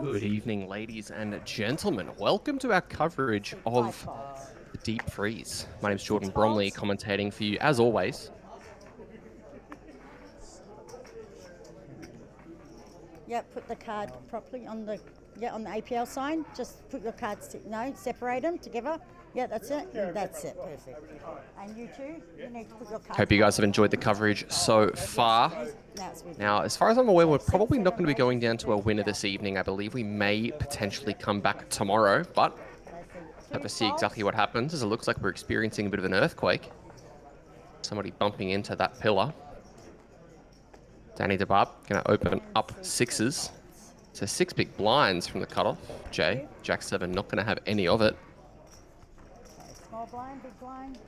Good evening, ladies and gentlemen. Welcome to our coverage of the Deep Freeze. My name is Jordan Bromley, commentating for you as always. Yeah, put the card properly on the APL sign. Just put your cards, separate them together. Yeah, that's it. That's it. Perfect. And you too, you need to put your cards. Hope you guys have enjoyed the coverage so far. Now, as far as I'm aware, we're probably not going to be going down to a winner this evening. I believe we may potentially come back tomorrow, but have to see exactly what happens, as it looks like we're experiencing a bit of an earthquake. Somebody bumping into that pillar. Danny DeBarb going to open up sixes. So 6 big blinds from the cutoff. Jay, Jack 7, not going to have any of it. Okay, small blind, big blind.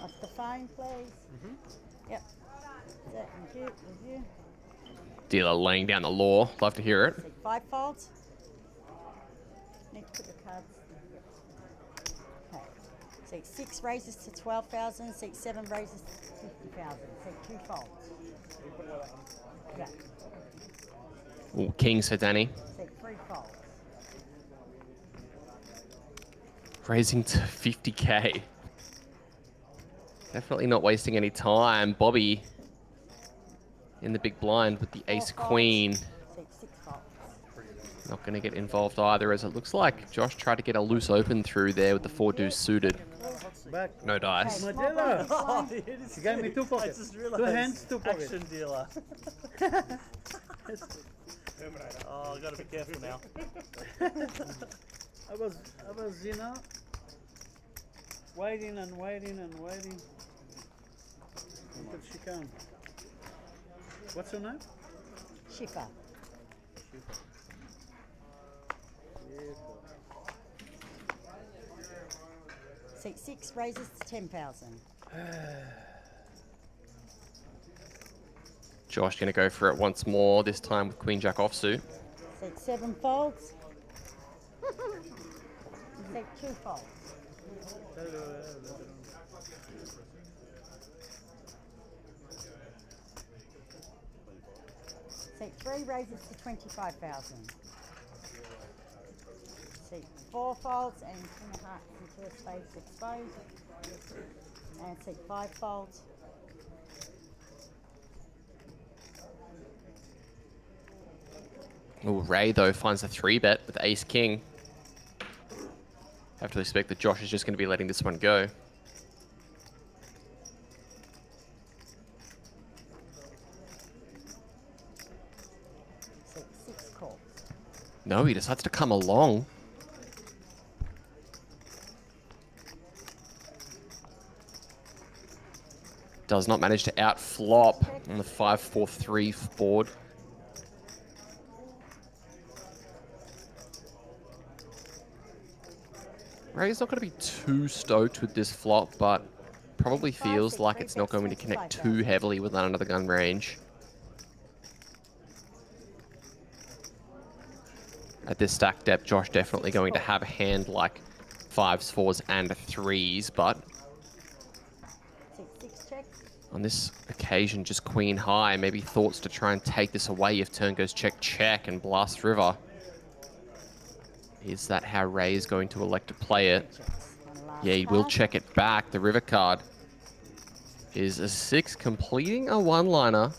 Off the phone, please. Yep. That's it. Thank you. Dealer laying down the law. Love to hear it. 5 folds. Need to put the cards. Okay. Seat 6 raises to 12,000. Seat 7 raises to 50,000. Seat 2 folds. Yeah. Ooh, kings for Danny. Seat 3 folds. Raising to 50k. Definitely not wasting any time. Bobby in the big blind with the ace queen. Seat 6 folds. Not going to get involved either, as it looks like Josh tried to get a loose open through there with the 4 deuce suited. No dice. Okay, Dealer. small You gave me 2 pockets. 2 hands, 2 pockets. Action dealer. Oh, I gotta be careful now. I was, waiting until she came. What's her name? Shiffer. Seat 6 raises to 10,000. Josh going to go for it once more, this time with Queen Jack offsuit. Seat 7 folds. Seat 2 folds. Seat 3 raises to 25,000. Seat 4 folds and 2 hearts into a space exposed. And seat 5 folds. Ooh, Ray, though, finds the 3-bet with ace king. Have to expect that Josh is just going to be letting this one go. Seat 6 calls. No, he decides to come along. Does not manage to outflop on the 5-4-3 board. Ray's not going to be too stoked with this flop, but probably feels like it's not going to connect too heavily with that under the gun range. At this stack depth, Josh definitely going to have a hand like 5s, 4s, and 3s, but on this occasion, just queen high. Maybe thoughts to try and take this away if turn goes check, check, and blast river. Is that how Ray is going to elect to play it? Yeah, he will check it back. The river card is a 6, completing a one-liner.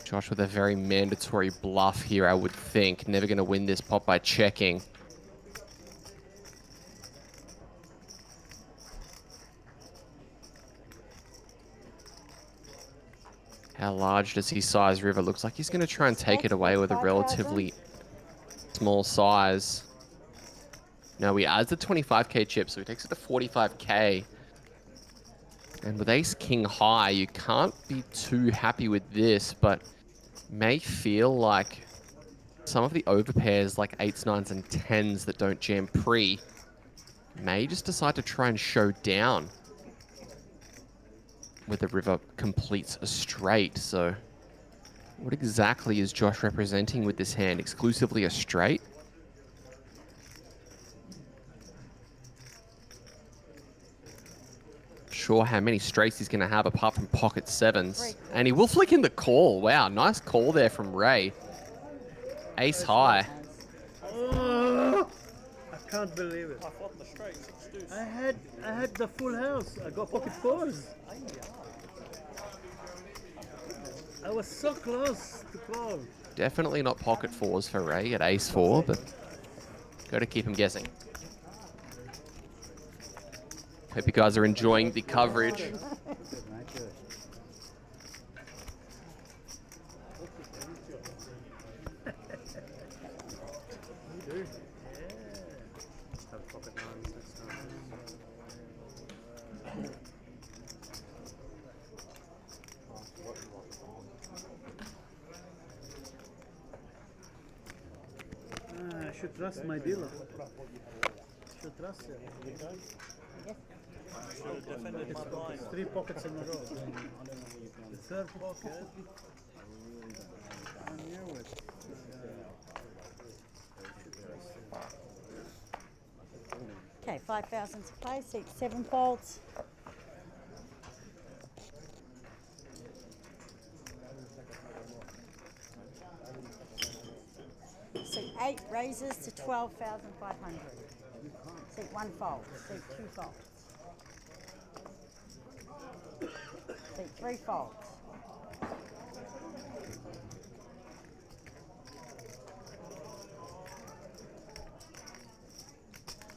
Josh with a very mandatory bluff here, I would think. Never going to win this pot by checking. How large does he size river? Looks like he's going to try and take it away with a relatively small size. No, he adds the 25k chip, so he takes it to 45k. And with ace king high, you can't be too happy with this, but may feel like some of the overpairs like 8s, 9s, and 10s that don't jam pre may just decide to try and show down. where the river completes a straight. So what exactly is Josh representing with this hand? Exclusively a straight? Sure how many straights he's going to have apart from pocket sevens. And he will flick in the call. Wow, nice call there from Ray. Ace high. Oh, I can't believe it. I thought the straight 6 deuce. I had the full house. I got pocket fours. I was so close to call. Definitely not pocket fours for Ray at ace 4, but got to keep him guessing. Hope you guys are enjoying the coverage. Good, mate, good. You do? Yeah. Have pocket nines next time. I should trust my dealer. Should trust him. Should have defended my blind. 3 pockets in a row. The third pocket. I knew it. Okay, 5,000 to play, seat 7 folds. Seat 8 raises to 12,500. Seat 1 fold, seat 2 folds. Seat 3 folds.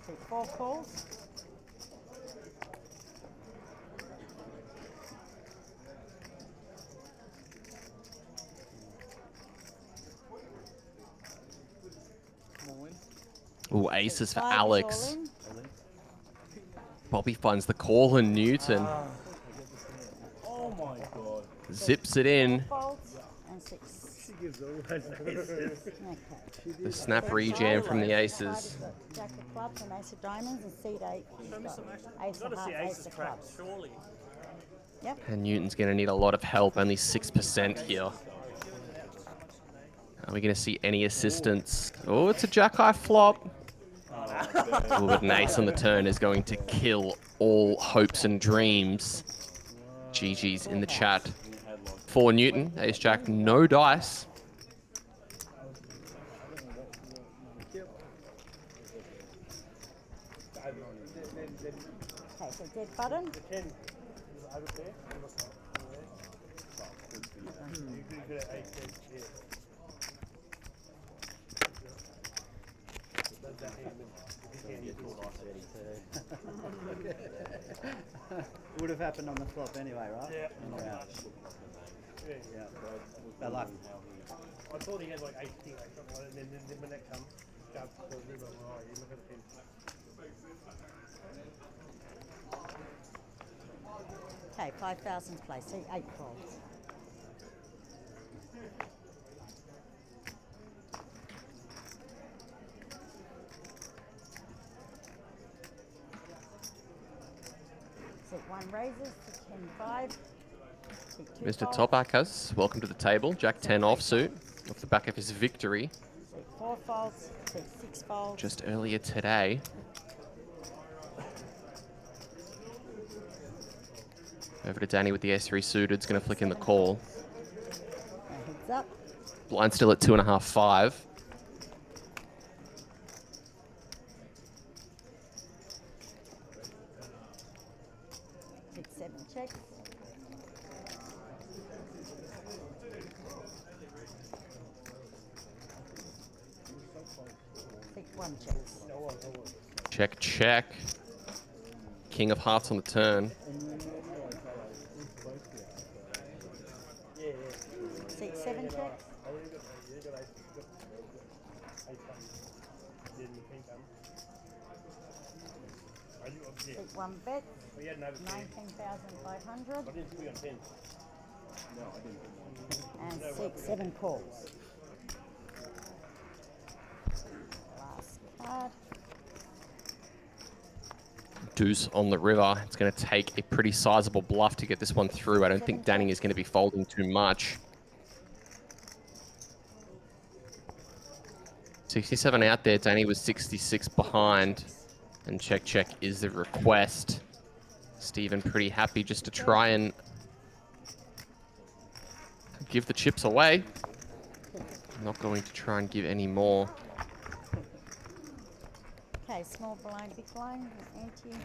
Seat 4 calls. Ooh, aces for 5 is Alex. all in. Bobby finds the call and Newton Oh my god. zips it in. Folds and 6. She gives always aces. Okay. The snap rejam from the aces. Jack of clubs and ace of diamonds, and seat 8 Show me is some got action. ace You've of got to see hearts, ace aces of crack, clubs. surely. Yep. And Newton's going to need a lot of help, only 6% here. Are we going to see any assistance? Oh, it's a jack high flop. Oh, but an ace on the turn is going to kill all hopes and dreams. GG's in the chat. For Newton, ace jack, no dice. Okay, so dead button. Would have happened on the flop anyway, right? Yeah. Yeah. Bad luck. I thought he had like 8 king, like something like that, and then when that comes, jump to the river, oh, you look at the pin. Okay, 5,000 to play, seat 8 folds. Seat 1 raises to 10-5. Seat 2 Mr. folds. Topakas, welcome to the table. Jack 10 offsuit, off the back of his victory Seat 4 folds, seat 6 folds. just earlier today. Over to Danny with the S3 suited. It's going to flick in the call. Heads up. Blind still at 2.5, 5. Seat 7 checks. Seat 1 checks. Check, check. King of hearts on the turn. Seat 7 checks. Seat 1 bets. 19,500. And seat 7 calls. Last card. deuce on the river. It's going to take a pretty sizable bluff to get this one through. I don't think Danny is going to be folding too much. 67 out there. Danny was 66 behind. And check, check is the request. Stephen pretty happy just to try and give the chips away. Not going to try and give any more. Okay, small blind, big blind, ante.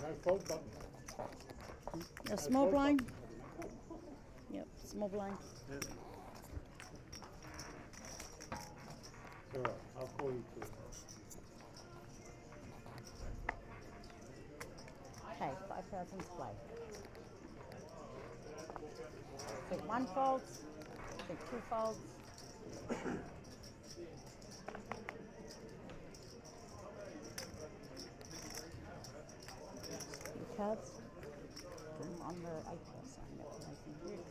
No fold button. A small blind. Yep, small blind. Yeah. It's alright, I'll call you too. Okay, 5,000 to play. Take 1 fold, take 2 folds. Your cards. Put them on the APL sign. That's making good.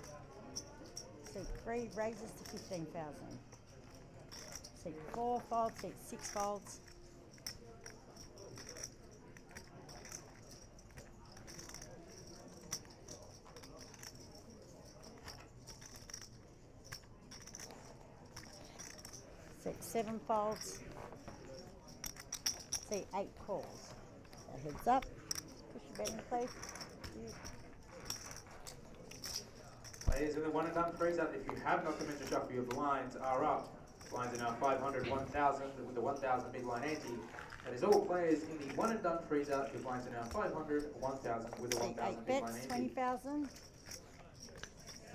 Take 3 raises to 15,000. Take 4 folds, take 6 folds. Take 7 folds. Say 8 calls. So heads up. Push your bet into place. Players with a one and done freezer, if you have not commenced to shuffle, your blinds are up. Blinds are now 500, 1,000 with the 1,000 big line ante. That is all players in the one and done freezer. Your blinds are now 500, 1,000 with the Take 1,000 8 big line bets, ante. 20,000.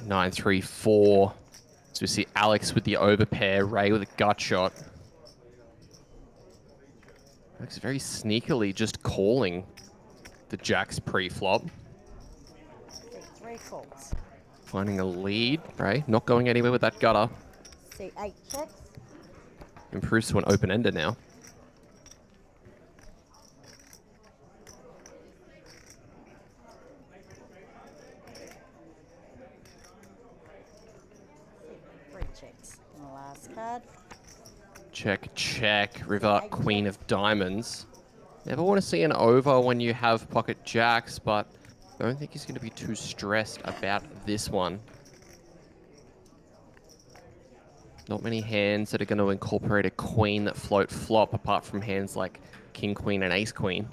9, 3, 4. So we see Alex with the overpair, Ray with a gut shot. Alex very sneakily just calling the jacks pre-flop. Take 3 calls. Finding a lead, Ray. Not going anywhere with that gutter. Say 8 checks. Improves to an open-ender now. Three checks. And the last card. Check, check. River, Queen of Diamonds. Never want to see an over when you have pocket jacks, but I don't think he's going to be too stressed about this one. Not many hands that are going to incorporate a queen that float flop, apart from hands like King Queen and Ace Queen.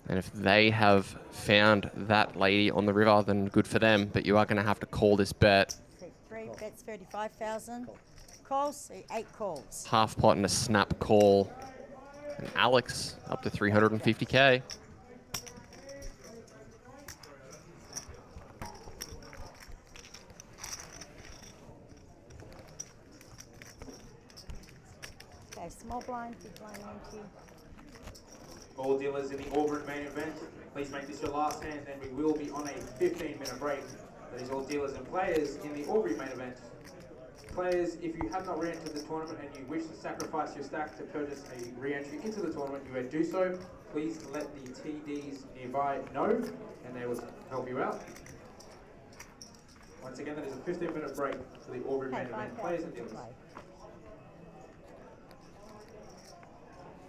And if they have found that lady on the river, then good for them. But you are going to have to call this bet. Take 3 bets, 35,000. Calls. Say 8 calls. Half pot and a snap call. And Alex up to 350K. Okay, small blind, big blind empty. All dealers in the Auburn main event, please make this your last hand, and we will be on a 15-minute break. That is all dealers and players in the Aubrey main event. Players, if you have not re-entered the tournament and you wish to sacrifice your stack to purchase a re-entry into the tournament, you may do so. Please let the TDs nearby know, and they will help you out. Once again, that is a 15-minute break for the Aubrey main Okay, event. 5,000 Players and to dealers. play.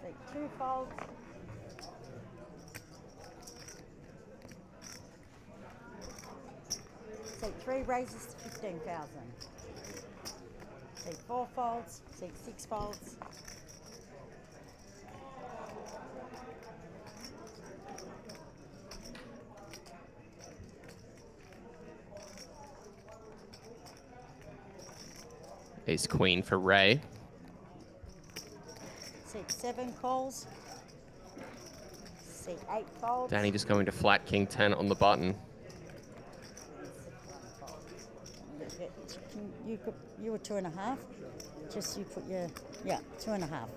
Take 2 folds. Take 3 raises to 15,000. Take 4 folds. Take 6 folds. Ace Queen for Ray. Take 7 calls. Take 8 folds. Danny just going to flat King 10 on the button. You were 2.5. Just you put your 2.5.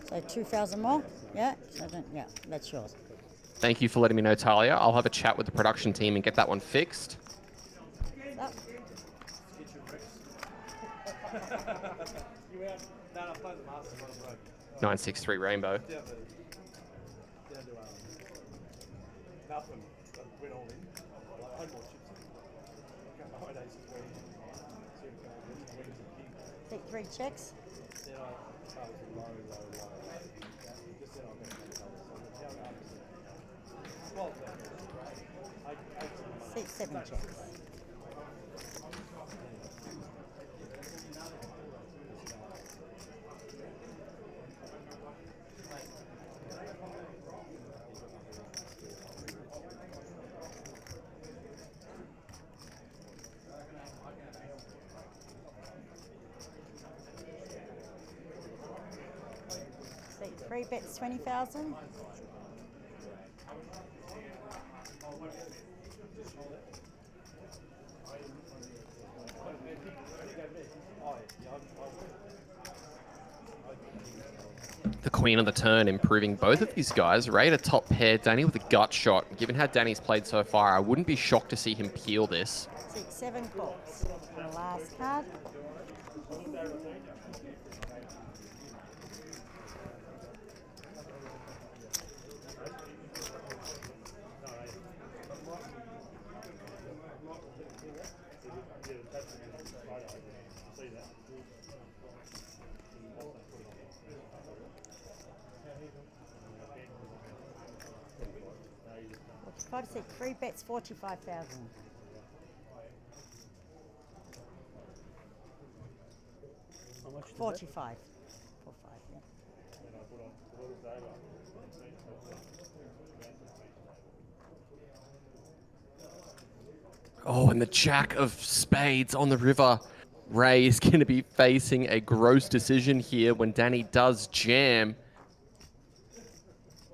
So 2,000 more. Yeah. So that's yours. Thank you for letting me know, Talia. I'll have a chat with the production team and get that one fixed. Up. You out? No, I'm playing the Masters on the road. 963 Rainbow. Yeah, but nothing. Went all in. Seat 3 checks. Seat 7 checks. Seat 3 bets 20,000. The queen of the turn improving both of these guys. Ray to top pair, Danny with a gut shot. Given how Danny's played so far, I wouldn't be shocked to see him peel this. Seat 7 calls. And the last card. Seat 3 bets 45,000. How much? 45. 45, yeah. Oh, and the jack of spades on the river. Ray is going to be facing a gross decision here when Danny does jam.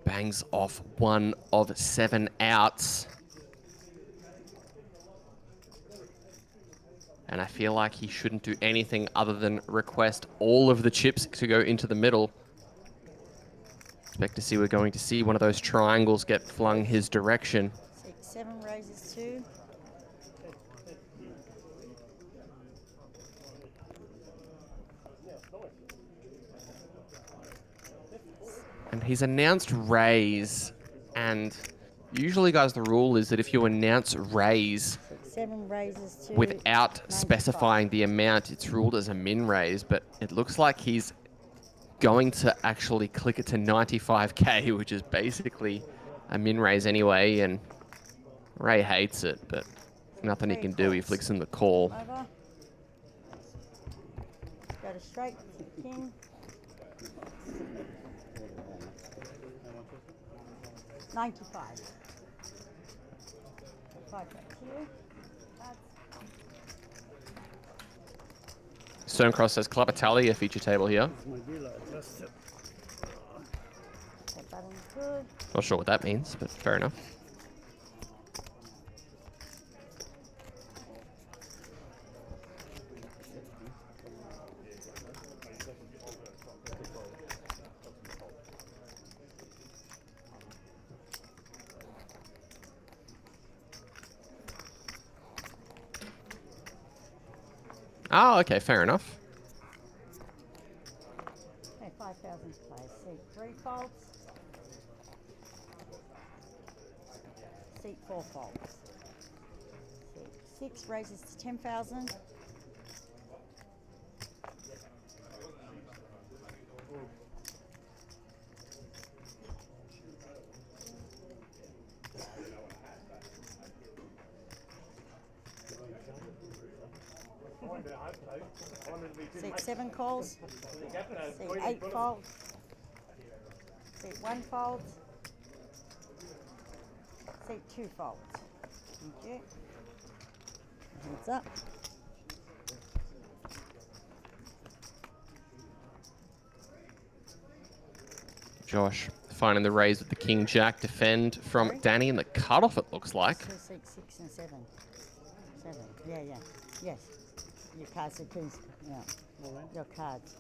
Bangs off 1 of 7 outs. And I feel like he shouldn't do anything other than request all of the chips to go into the middle. Expect to see we're going to see one of those triangles get flung his direction. Seat 7 raises 2. And he's announced raise. And usually, guys, the rule is that if you announce raise 7 raises 2. without 95. specifying the amount, it's ruled as a min raise. But it looks like he's going to actually click it to 95k, which is basically a min raise anyway. And Ray hates it, but nothing he can do. He flicks in the call. Over. Go to straight. King. 95. 5 back to you. Cards. Stonecross says Club Italia feature table here. My dealer adjusted. That button's good. Not sure what that means, but fair enough. Oh, okay, fair enough. Okay, 5,000 to play. Seat 3 folds. Seat 4 folds. Seat 6 raises to 10,000. Seat 7 calls. Seat 8 folds. Seat 1 folds. Seat 2 folds. Thank you. Heads up. Josh finding the raise with the King Jack. Defend from Sorry? Danny in the cutoff, it looks like. So seat 6 and 7. 7. Yeah, yeah. Yes. Your cards are keys. Yeah. Your cards.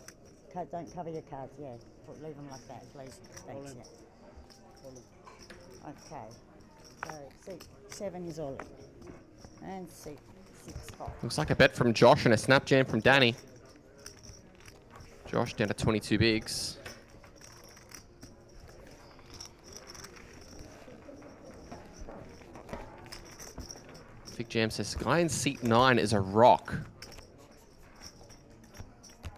Don't cover your cards, yeah. Leave them like that, please. Thanks, yeah. Okay. So seat 7 is all in. And seat 6 folds. Looks like a bet from Josh and a snap jam from Danny. Josh down to 22 bigs. Traffic Jam says guy in seat 9 is a rock.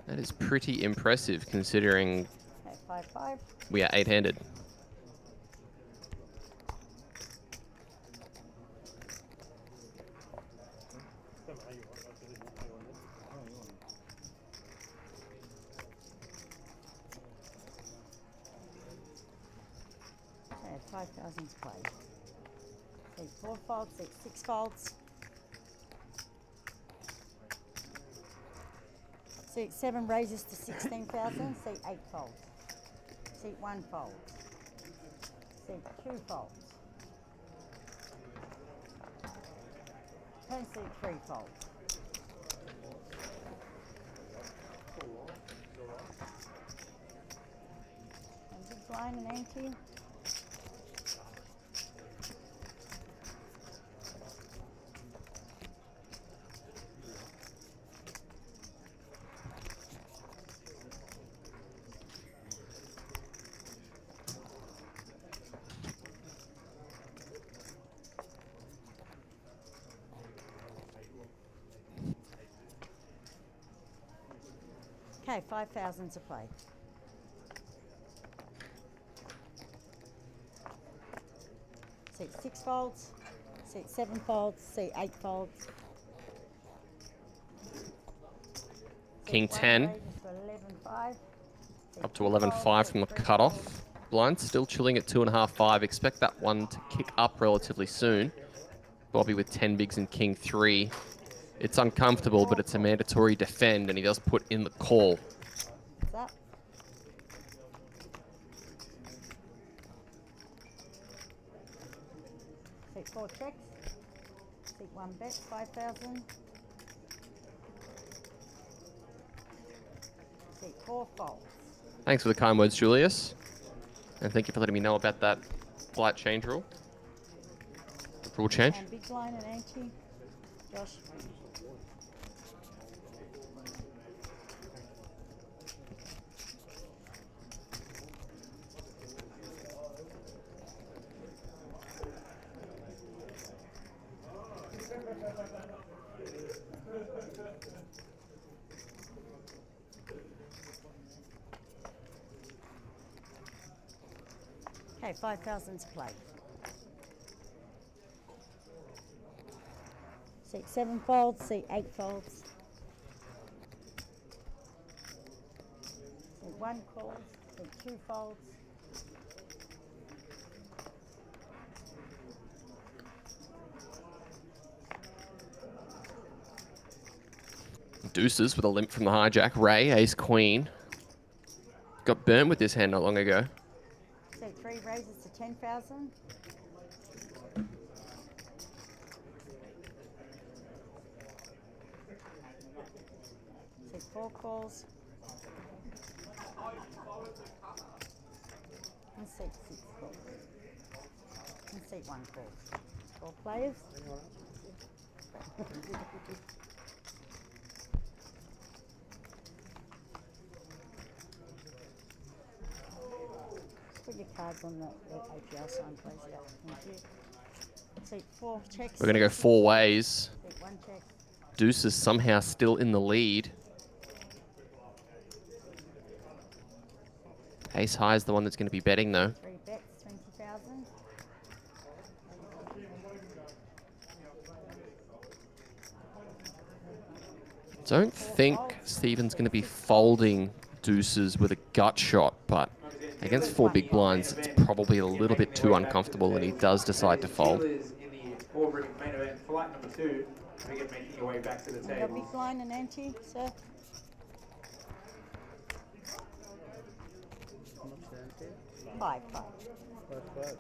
That is pretty impressive considering Okay, 5-5. we are 8-handed. Don't know how you want, I really won't hang on there. Okay, 5,000 to play. Seat 4 folds, seat 6 folds. Seat 7 raises to 16,000, seat 8 folds. Seat 1 folds. Seat 2 folds. And seat 3 folds. And big blind and ante. Okay, 5,000 to play. Seat 6 folds, seat 7 folds, seat 8 folds. King Seat 10. 1 raises to 11.5. Seat Up to 2 11.5 folds, from the seat 3 cutoff. folds. Blind still chilling at 2.5, 5. Expect that one to kick up relatively soon. Bobby with 10 bigs and King 3. It's uncomfortable, but it's a mandatory defend, and he does put in the call. It's up. Seat 4 checks. Seat 1 bets, 5,000. Seat 4 folds. Thanks for the kind words, Julius. And thank you for letting me know about that flight change rule. The rule change. And big blind and ante. Josh. Okay, 5,000 to play. Seat 7 folds, seat 8 folds. Seat 1 calls, seat 2 folds. Deuces with a limp from the hijack. Ray, ace queen. Got burnt with this hand not long ago. Seat 3 raises to 10,000. Seat 4 calls. And seat 6 calls. And seat 1 calls. 4 players. Put your cards on the APL sign, please. Yeah, thank you. Seat 4 checks. We're going to go 4 ways. Seat 1 checks. Deuces somehow still in the lead. Ace high is the one that's going to be betting, though. 3 bets, 20,000. Don't think Steven's going to be folding deuces with a gut shot, but against 4 big blinds, it's probably a little bit too uncomfortable, and he does decide to fold. In the Albury main event, flight number 2, begin making your way back to the You got table. big blind and ante, sir? How much down here? 5, 5. 5-5.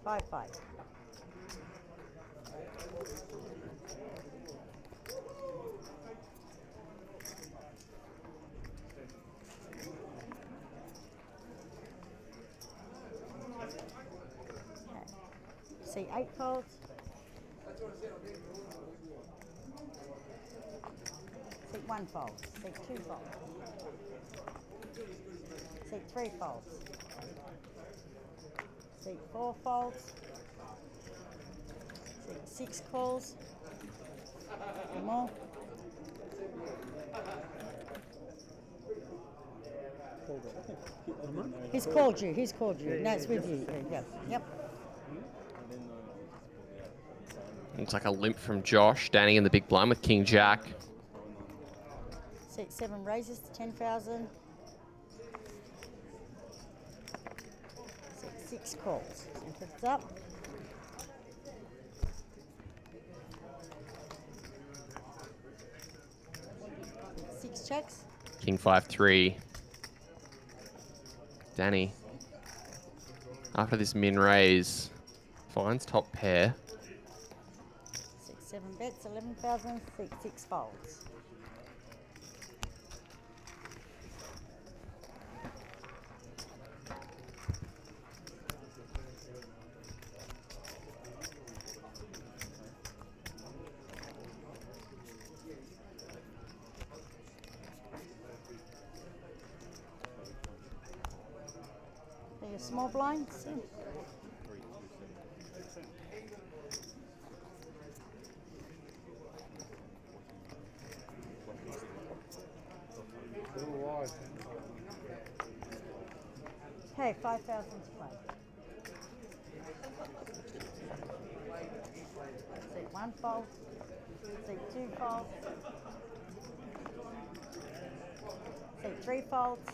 5, 5. See 8 folds. Seat 1 folds. Seat 2 folds. Seat 3 folds. Seat 4 folds. Seat 6 calls. One more. He's called you. He's called you. No, it's with you. There you go. Yep. Looks like a limp from Josh. Danny in the big blind with King Jack. Seat 7 raises to 10,000. Seat 6 calls. And puts up. Seat 6 checks. King 5-3. Danny, after this min raise, finds top pair. Seat 7 bets, 11,000. Seat 6 folds. Your small blinds. Yeah. Little wide. Okay, 5,000 to play. Seat 1 fold. Seat 2 folds. Seat 3 folds.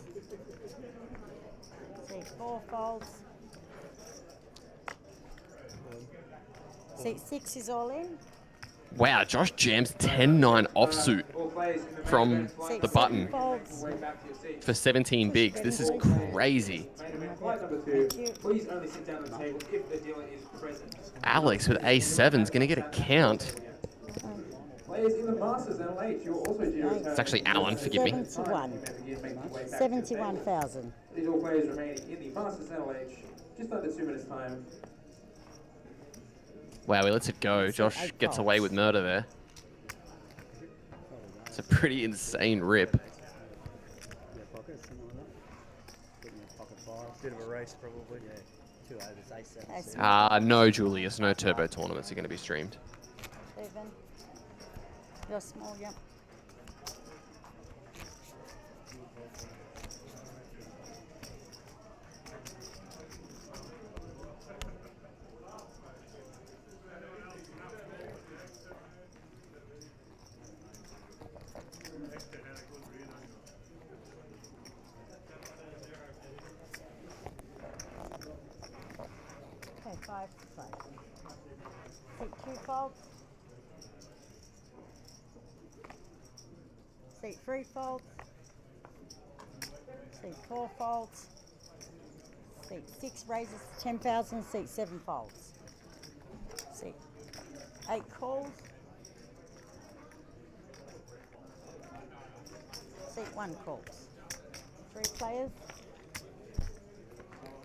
Seat 4 folds. Seat 6 is all in. Wow, Josh jams 10-9 offsuit All players in the main from event flight the Seat button 7 folds. way back to your seats. for 17 bigs. This is crazy. Main event flight number 2. Please only sit down at the table if the dealer is present. Alex with A7 is going to get a count. Players in the Masters and late, you're also due to return. It's actually Alan, forgive me. 71. Again, make your way back to the 71,000. table. These all players remaining in the Masters and late, just under 2 minutes time. Wow, he lets it go. Josh gets away with murder there. It's a pretty insane rip. Yeah, pocket, something like that. Put in your pocket 5. Bit of a race, probably. Yeah. 2 overs, A7. No, Julius. No turbo tournaments are going to be streamed. 7. You're small, yep. Okay, 5 to play. Seat 2 folds. Seat 3 folds. Seat 4 folds. Seat 6 raises to 10,000. Seat 7 folds. Seat 8 calls. Seat 1 calls. 3 players.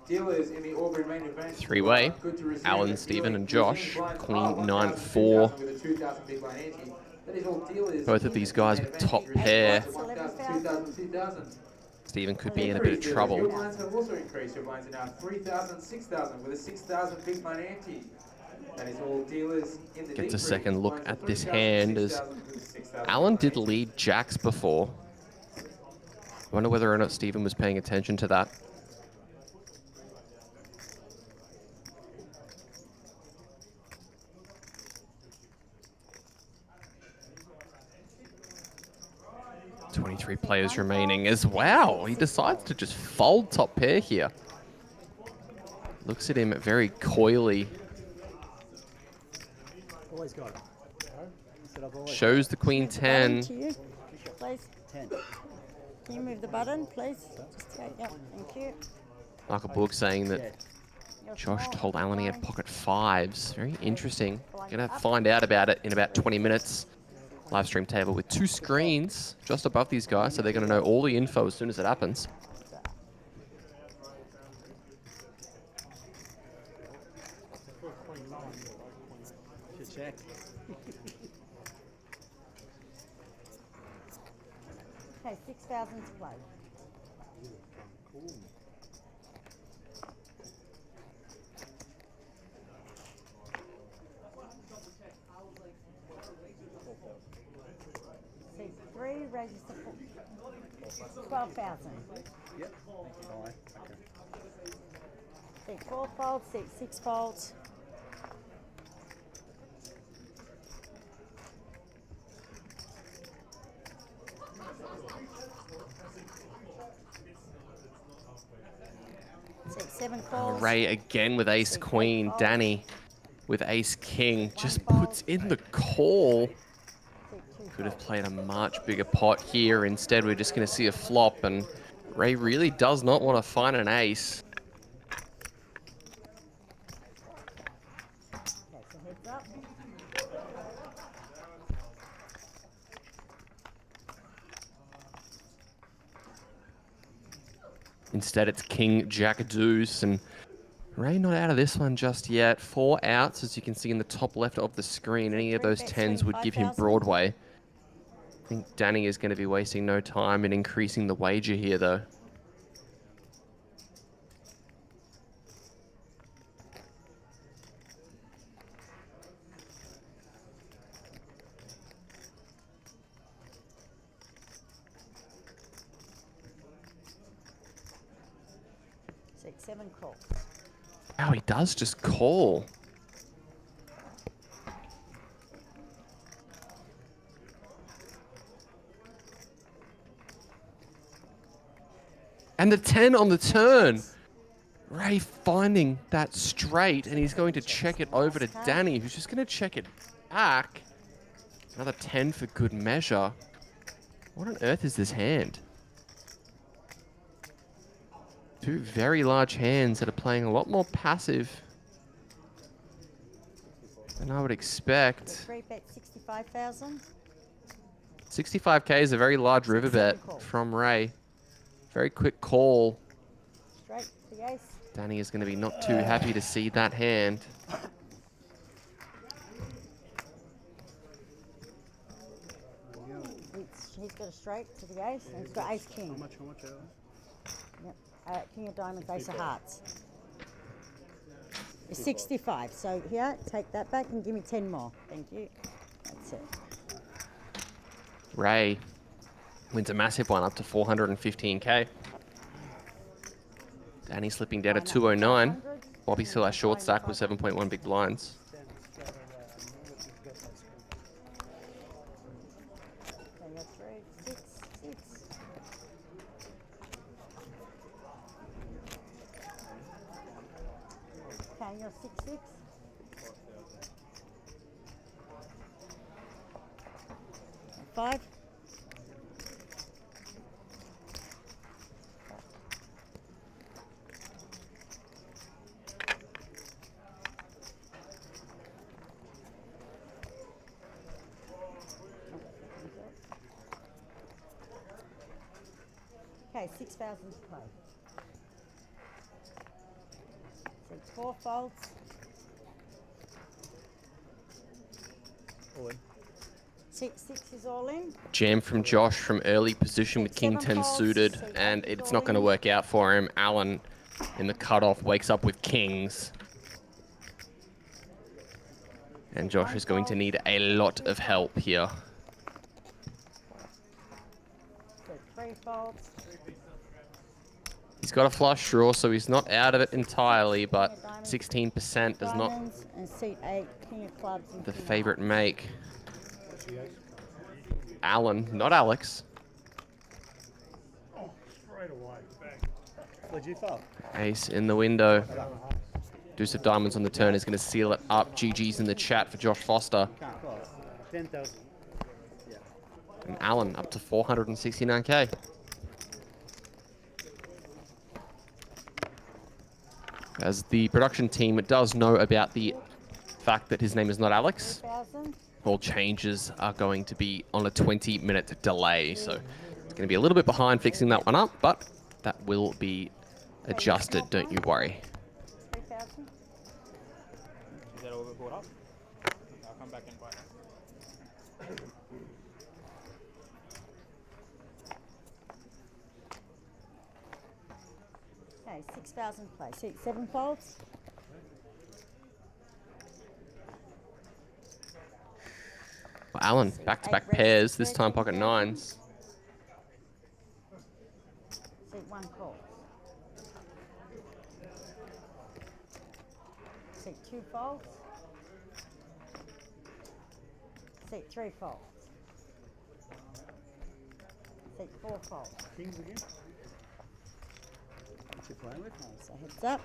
Dealers in the Albury main event. Three-way. Good to resume Alan, the Stephen, and dealing. Josh. Blind Queen, are 9, 1,000, 4. 2,000 with a 2,000 big blind ante. That is all dealers Both of in these the guys main with event. top Resume pair. to 1,000, 2,000, 2,000. Stephen could be in a bit of trouble. Your blinds have also increased. Your blinds are now 3,000, 6,000 with a 6,000 big blind ante. That is all dealers in the Gets a deep second ring. look Blinds are at this 3,000, hand as 6,000 with a 6,000 Alan big did blind ante. lead jacks before. Wonder whether or not Stephen was paying attention to that. Three players remaining as wow. He decides to just fold top pair here. Looks at him very coyly. Always got it. Said I've always Shows the queen Move the button 10. to you, please. 10. Can you move the button, please? Just, yeah, thank you. Michael Book saying that Yeah. You're Josh small, told Alan he had fine. pocket 5s. Very interesting. Gonna find out about it in about 20 minutes. Live stream table with 2 screens just above these guys, so they're gonna know all the info as soon as it happens. Should check. Okay, 6,000 to play. raises to 12,000. Yep. Bye. Okay. Seat 4 folds, seat 6 folds. Seat 7 folds. Ray again with ace queen. Danny with ace king just puts in the call. Seat 2 Could have folds. played a much bigger pot here. Instead, we're just going to see a flop, and Ray really does not want to find an ace. Okay, so heads up. Instead, it's king, jack, deuce, and Ray not out of this one just yet. 4 outs, as you can see in the top left of the screen. Any of those 10s would give him 25,000. Broadway. I think Danny is going to be wasting no time in increasing the wager here, though. Seat 7 calls. Wow, he does just call. And the 10 on the turn. Ray finding that straight, and he's going to check it over to Danny, who's just going to check it back. Another 10 for good measure. What on earth is this hand? Two very large hands that are playing a lot more passive than I would expect. 3 bet 65,000. 65k is a very large river bet from Ray. Very quick call. Straight to the ace. Danny is going to be not too happy to see that hand. He's got a straight to the ace, and he's got ace king. How much? Yep. King of diamonds, ace of hearts. It's 65. So here, take that back and give me 10 more. Thank you. That's it. Ray wins a massive one up to 415k. Danny slipping down to 209. Bobby still has short stack with 7.1 big blinds. Okay, you have 3, 6, 6. Okay, you're 6, 6. Five. Okay, 6,000 to play. So 4 folds. All in. 6 is all in. Jam from Josh from early position with king 10 suited, and it's not going to work out for him. Alan in the cutoff wakes up with kings. And Josh is going to need a lot of help here. So 3 folds. He's got a flush draw, so he's not out of it entirely, but 16% does not Diamonds and seat 8, king of clubs. And the king of favorite make. Alan, not Alex. Straight away. Bang. What'd you fall? Ace in the window. Deuce of diamonds on the turn is going to seal it up. GG's in the chat for Josh Foster. Can't close. 10,000. Yeah. And Alan up to 469k. As the production team does know about the fact that his name is not Alex, 2,000. all changes are going to be on a 20-minute delay. So it's going to be a little bit behind fixing that one up, but that will be adjusted, don't you worry. 3,000. Is that all brought up? I'll come back and buy it. Okay, 6,000 play. Seat 7 folds. Well, Alan, back-to-back pairs, this time pocket nines. folds. Seat 3 folds. Seat 4 folds. Kings again? What you playing with? Okay, so heads up.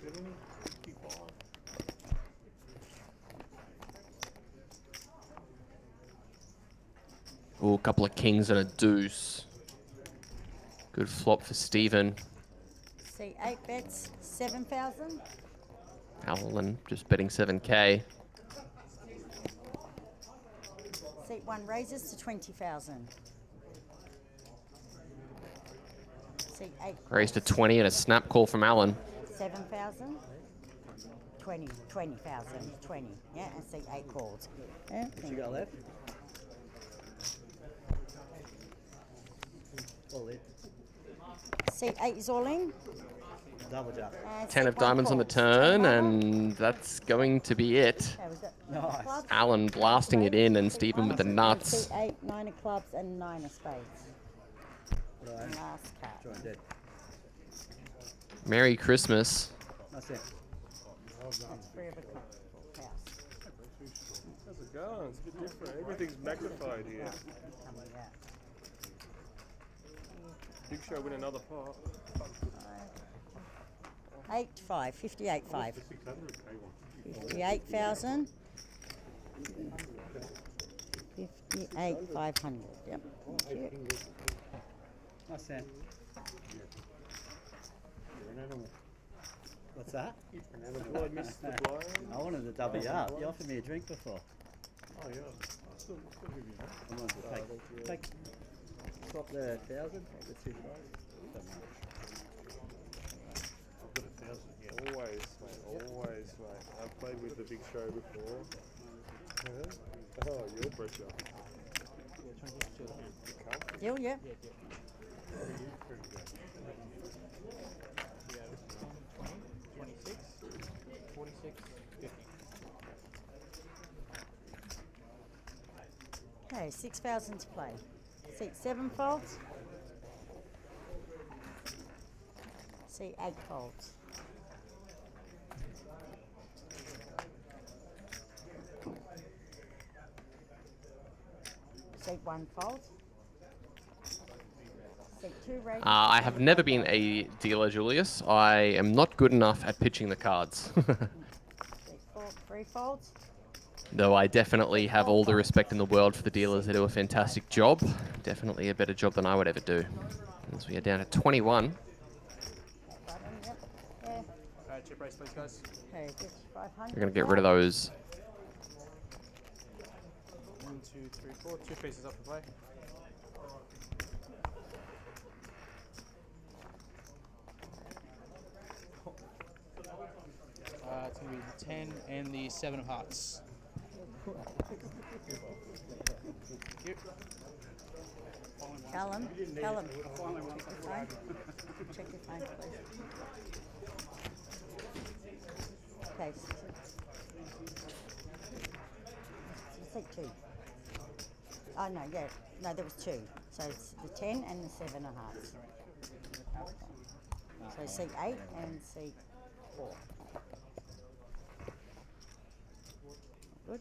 70, 55. Ooh, a couple of kings and a deuce. Good flop for Stephen. Seat 8 bets 7,000. Alan just betting 7K. Seat 1 raises to 20,000. Seat 8 Raised to 20 and a snap call from Alan. 7,000. 20,000. 20. Yeah, and seat 8 calls. Yeah, What you got left? All in. Seat 8 is all in. Double jump. And 10 seat of 1 diamonds on the calls. turn, Bubble. and that's going to be it. Okay, was it Nice. clubs? Alan blasting it in, and Seat Stephen 1, with the and nuts. Seat 8, 9 of clubs and 9 of spades. Right. And last card. Try dead. Merry Christmas. That's it. That's 3 of a cup. Full house. How's it going? It's a bit different. Everything's magnified here. Coming out. Big Show win another pot. 8-5, 58,5. 58,000. 58,500. Yep. Thank you. Nice Sam. What's that? Well, I missed the blind. I wanted to double you up. You offered me a drink before. Oh, yeah. Still give you that. I wanted to take swap the 1,000, take the 2,500. I've got 1,000 here. Always, mate. Always, mate. I've played with the Big Show before. Yeah. Oh, your pressure. Deal, yeah. 26, 46, 50. Okay, 6,000 to play. Seat 7 folds. Seat 8 folds. Seat 1 folds. Seat 2 raises. I have never been a dealer, Julius. I am not good enough at pitching the cards. Seat 4, 3 folds. Though I definitely have all the respect in the world for the dealers. They do a fantastic job. Definitely a better job than I would ever do. As we are down to 21. Button, yep. Yeah. Chip race, please, guys. Okay, just 500. We're going to get rid of those. 1, 2, 3, 4. 2 pieces up to play. It's going to be the 10 and the 7 of hearts. Thank you. Callum. Phone. Check your phone, please. Okay. Seat 2. Oh, no, yeah. No, there was 2. So it's the 10 and the 7 of hearts. So seat 8 and seat 4. Good.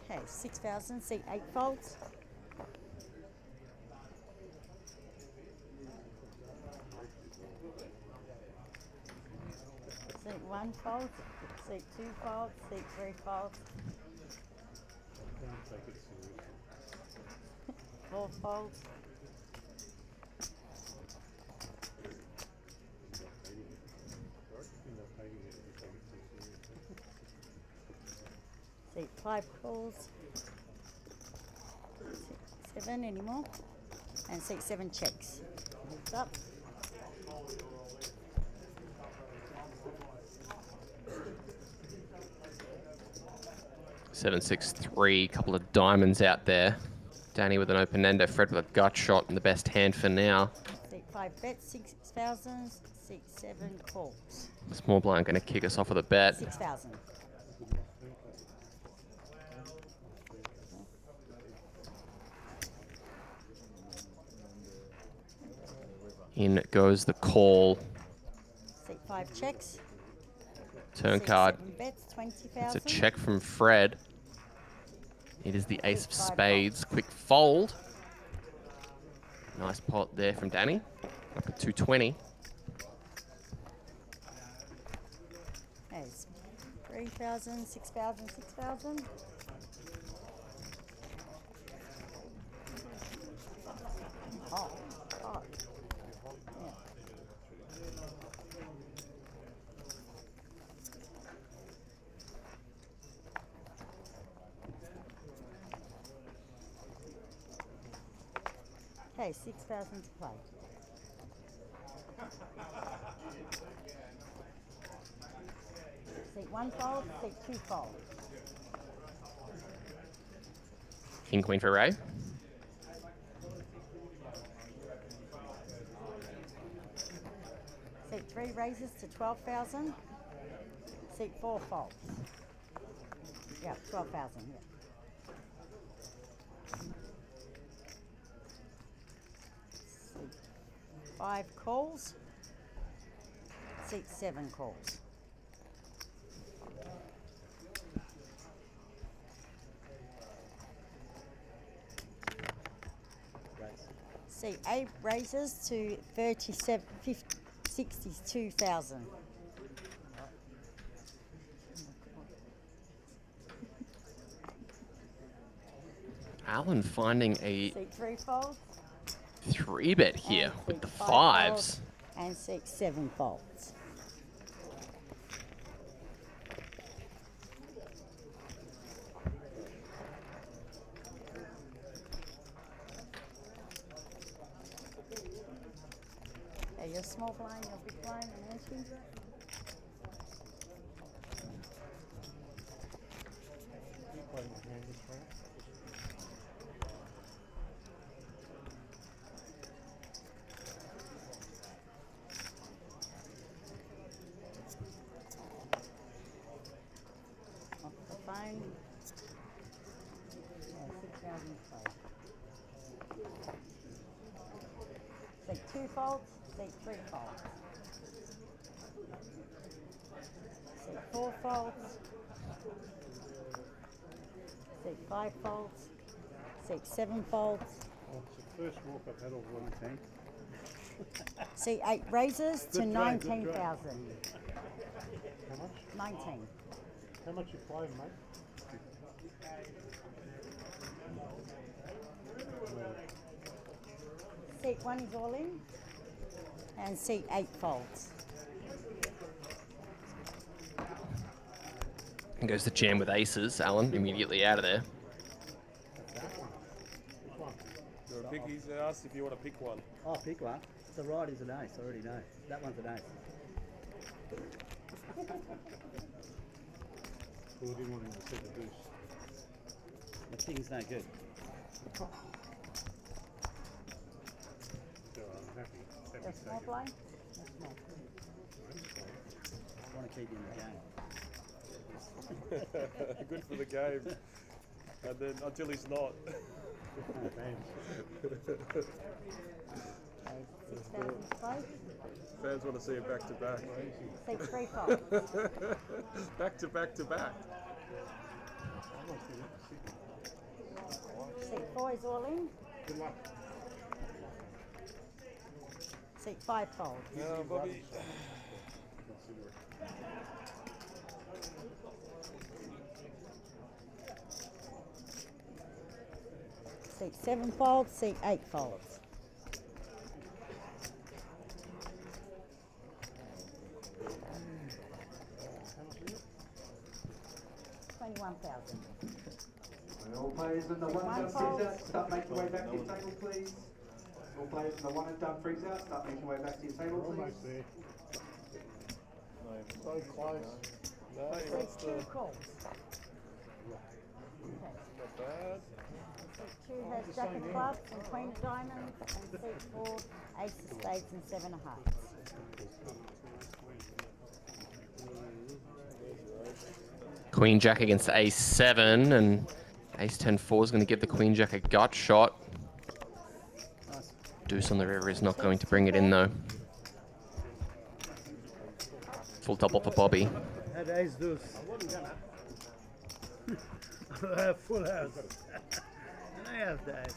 Okay, 6,000, seat 8 folds. Seat 1 folds, seat 2 folds, seat 3 folds. 4 folds. Seat 5 calls. Seat 7 anymore. And seat 7 checks. Heads up. Seven, 6, 3. Couple of diamonds out there. Danny with an open ender. Fred with a gut shot and the best hand for now. Seat 5 bets, 6,000. Seat 7 calls. Small blind going to kick us off with a bet. 6,000. In goes the call. Seat 5 checks. Turn Seat card. 7 bets, 20,000. It's a check from Fred. It is the ace of Seat 5 spades. folds. Quick fold. Nice pot there from Danny. Up at 220. There's 3,000, 6,000, 6,000. Oh, oh. Yeah. Okay, 6,000 to play. Seat 1 fold, seat 2 fold. King, queen for Ray. Seat 3 raises to 12,000. Seat 4 folds. Yeah, 12,000, yeah. Seat 5 calls. Seat 7 calls. Seat 8 raises to 62,000. Alan finding a Seat 3 folds. 3-bet here and with seat the 5 fives. folds, and seat 7 folds. Okay, your small blind, your big blind, and entry. Off the phone. Yeah, 6,000 play. Seat 2 folds, seat 3 folds. Seat 4 folds. Seat 5 folds. Seat 7 folds. Oh, it's the first walk I've had all morning. Seat 8 raises to Good try, good try. 19,000. How much? 19. How much you playing, mate? Seat 1 is all in. And seat 8 folds. And goes the jam with aces. Alan immediately out of there. Which one? He's asked if you want to pick one. Oh, pick one. The right is an ace, I already know. That one's an ace. Well, I didn't want him to set the deuce. The king's no good. So I'm happy. Your small blind? Your small. I want to keep you in the game. Good for the game. And then until he's not. Okay, 6,000 to play. Fans want to see him back to back. Seat 3 folds. Back to back to back. Seat 4 is all in. Good luck. Seat 5 folds. Bobby. Seat 7 folds, seat 8 folds. $21,000. All players in the one and done freeze out, start making your way back to your table, please. All players in the one and done freeze out, start making your way back to your table, please. Almost there. So close. No, Seat that's 2 calls. Okay. not bad. Seat 2 has jack of clubs and queen of diamonds, and seat 4 ace of spades and 7 of hearts. Queen Jack against Ace 7, and Ace 10-4 is going to give the Queen Jack a gut shot. Nice. Deuce on the river is not going to bring it in though. Full double for Bobby. Had ace deuce. I have full house. And I have the ace.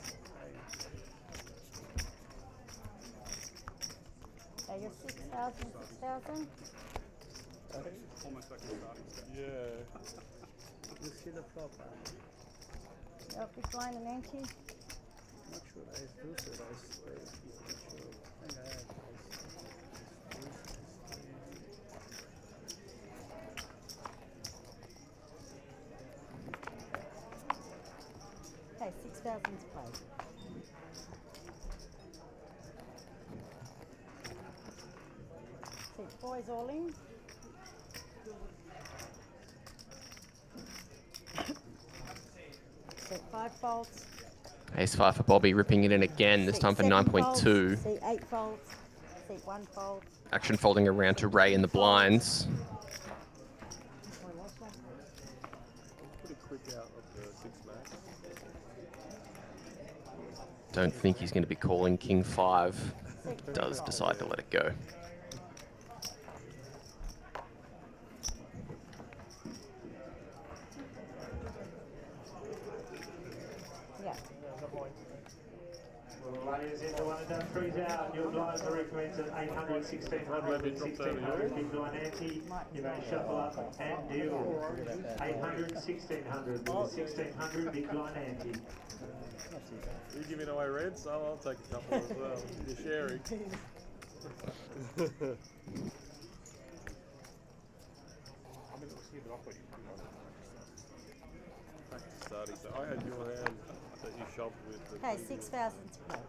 Okay, you're 6,000, 6,000. Almost like a starting step. Yeah. You see the flop. Yep, big blind and ante. Not sure ace deuce or ace spade. Not sure. I think I have ace. Okay, 6,000 to play. See, boys all in. So 5 folds. Ace 5 for Bobby, ripping it in again, this time for 9.2. See 8 folds. See 1 fold. Action folding around to Ray in the blinds. Put a quick out of the 6 max. Don't think he's going to be calling King 5. Does decide to let it go. Yeah. Well, ladies, everyone has done 3's out. Your blinds are recommends at 800, 1600, Maybe drop that 1600. here. Big blind ante. You may shuffle up and deal. 800, 1600. With the 1600, big blind ante. Are you giving away reds? Oh, I'll take a couple as well. You're sharing. I mean, it was here, but I thought you could. Practice starting. So I had your hand that you shoved with. The Okay, 6,000 to play.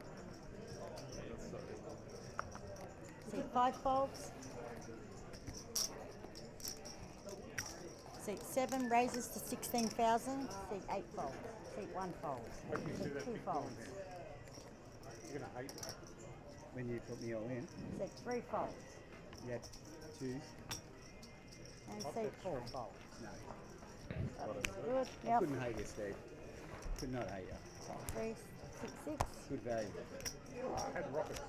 That's so See 5 folds. See 7 raises to 16,000. See 8 folds. See 1 fold. See 2 folds. You're going to hate that. When you put me all in, See 3 folds. you had 2s. And see 4 folds. No. Good. Yep. Couldn't hate you, Steve. Could not hate you. 3, 6, 6. Good value. I had rockets.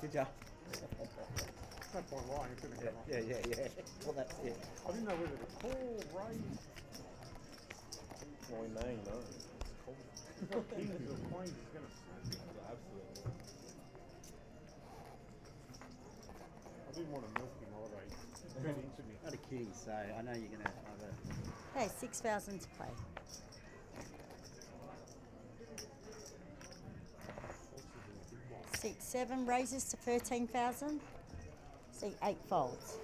Good job. No point lying, it's going to get Yeah. Well, that's it. I didn't know whether to call, raise. well, we may know. If you've got kings or queens, it's going to Absolutely. I didn't want to milk him holiday. Turn into me. Not a king, so I know you're going to have a... Okay, 6,000 to play. See 7 raises to 13,000. See 8 folds.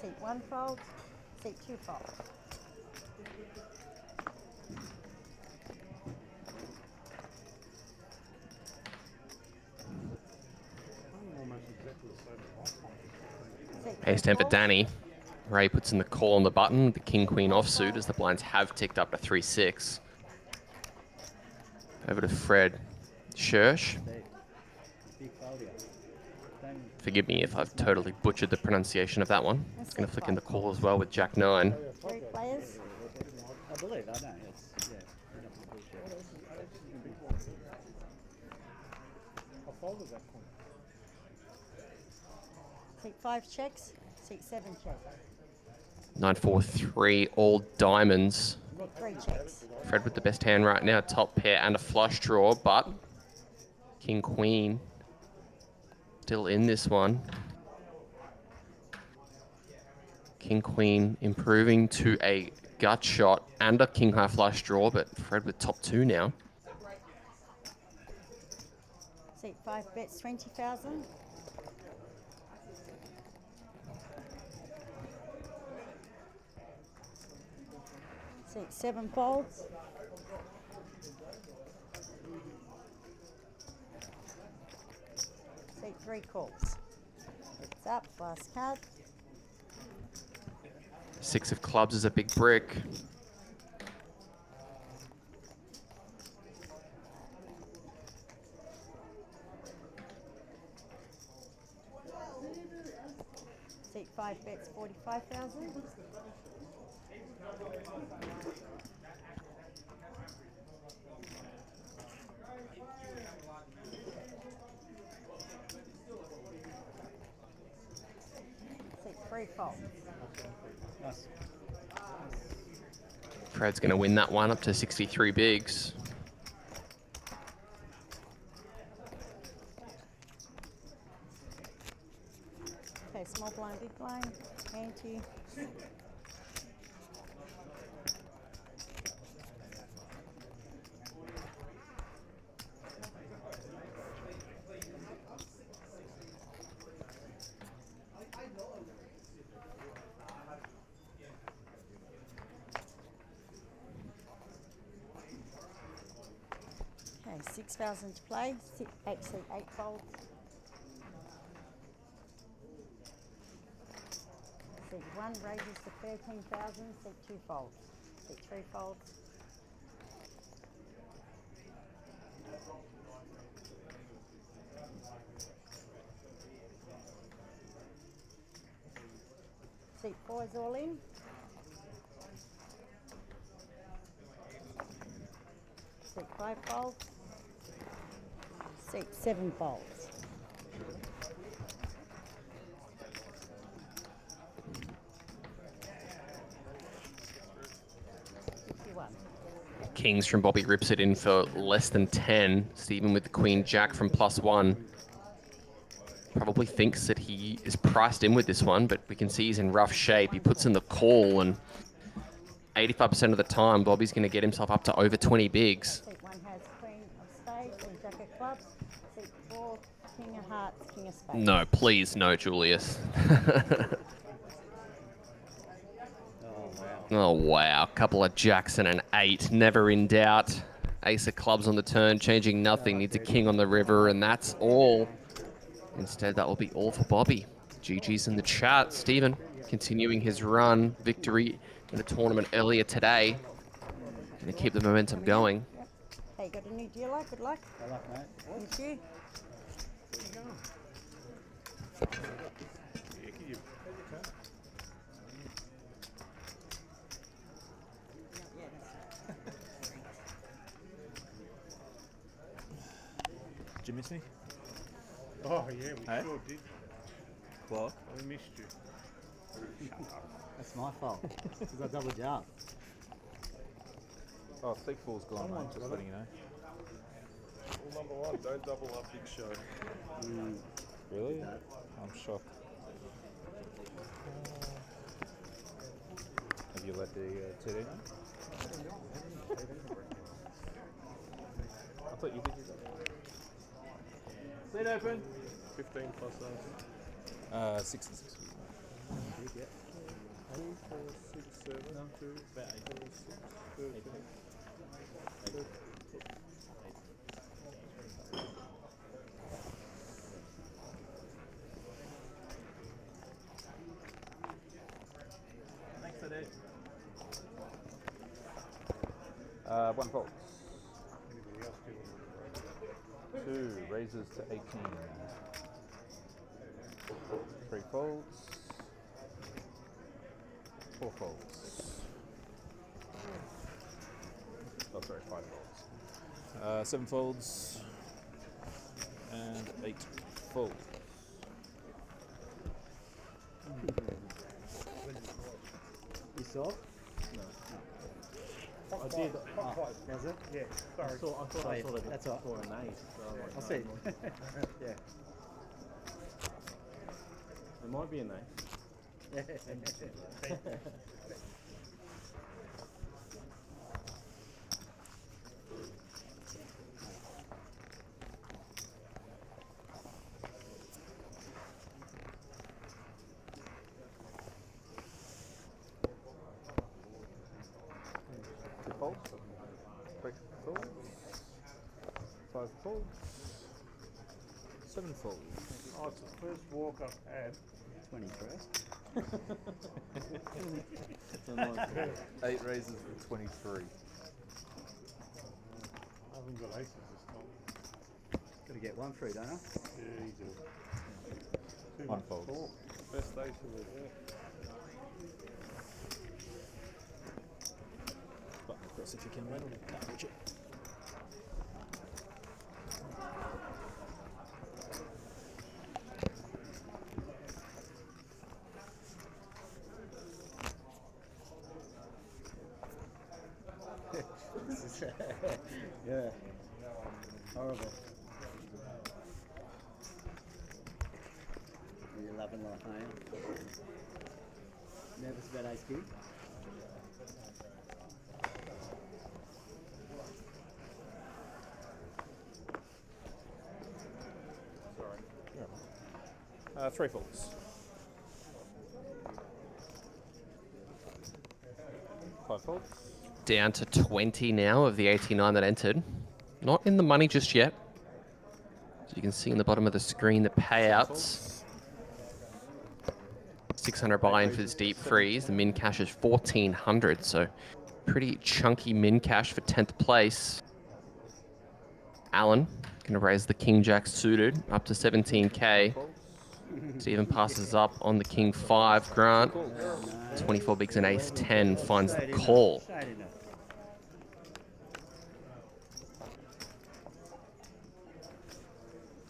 See 1 fold. See 2 folds. I'm almost exactly the same as last time. See Ace 2 10 for folds. Danny. Ray puts in the call on the button. The King Queen offsuit as the blinds have ticked up to 3-6. Over to Fred Schersch. Big folder. Don't... Forgive me if I've totally butchered the pronunciation of that one. It's going to flick in the call as well with Jack 9. 3 players. I believe, I know. It's, yeah. You're not gonna bullshit. I folded that coin. See 5 checks. See 7 checks. 9-4-3, all diamonds. See 3 checks. Fred with the best hand right now, top pair and a flush draw, but King Queen still in this one. King Queen improving to a gut shot and a King High flush draw, but Fred with top 2 now. See 5 bets 20,000. See 7 folds. See 3 calls. It's up, last card. 6 of clubs is a big brick. See 5 bets 45,000. 3 faults. Nice. Fred's going to win that one up to 63 bigs. Okay, small blind, big blind, ante. Okay, 6,000 to play, actually 8 folds. Seat 1 raises to 13,000, seat 2 folds, seat 3 folds. Seat 4 is all in. Seat 5 folds, seat 7 folds. Kings from Bobby rips it in for less than 10. Stephen with the Queen Jack from +1. Probably thinks that he is priced in with this one, but we can see he's in rough shape. He puts in the call, and 85% of the time, Bobby's going to get himself up to over 20 bigs. Seat 1 has Queen of Spades and Jack of Clubs. Seat 4, King of Hearts, King of Spades. No, please, no, Julius. Oh, wow. Couple of jacks and an 8. Never in doubt. Ace of clubs on the turn, changing nothing. Needs a king on the river, and that's all. Instead, that will be all for Bobby. GG's in the chat. Stephen continuing his run. Victory in the tournament earlier today. Going to keep the momentum going. Yep. Hey, got a new dealer. Good luck. Good luck, mate. Thank you. Did you miss me? Oh, yeah, we Hey? sure did. Clock. I missed you. That's my fault. Because I doubled you up. Oh, Seek 4's gone, mate. Just letting you know. Rule number 1, don't double up big show. Really? I'm shocked. Have you let the TD know? I thought you did that. Seat open. 15 plus us. 6 and 6. 2, 4, 6, 7, 2, 4, 6, 13. Thanks, Eddie. 1 fault. Anybody else do 2 raises to 18. 3 folds. 4 folds. Oh, sorry, 5 folds. 7 folds. And 8 folds. You saw? No. I did. Does it? Yeah, sorry. I thought I saw it. That's all right. an 8. So I'm like, I'll no, see. it might- Yeah. It might be an 8. Two folds. 3 folds. 5 folds. 7 folds. Oh, it's the first walk I've had. 23. 8 raises for 23. I haven't got aces this time. Got to get one free, don't I? Yeah, you do. 1 fold. Cool. Best ace of it, yeah. Button across if you can, Randall. Can't reach it. Horrible. You're loving life, aren't you? Nervous about ace king? Sorry. 3 faults. Five faults. Down to 20 now of the 89 that entered. Not in the money just yet. As you can see in the bottom of the screen, the payouts. 600 buy-in for this deep freeze. The min cash is 1,400, so pretty chunky min cash for 10th place. Alan going to raise the King Jack suited up to 17k. Stephen passes up on the King 5. Grant, 24 bigs and ace 10, finds the call.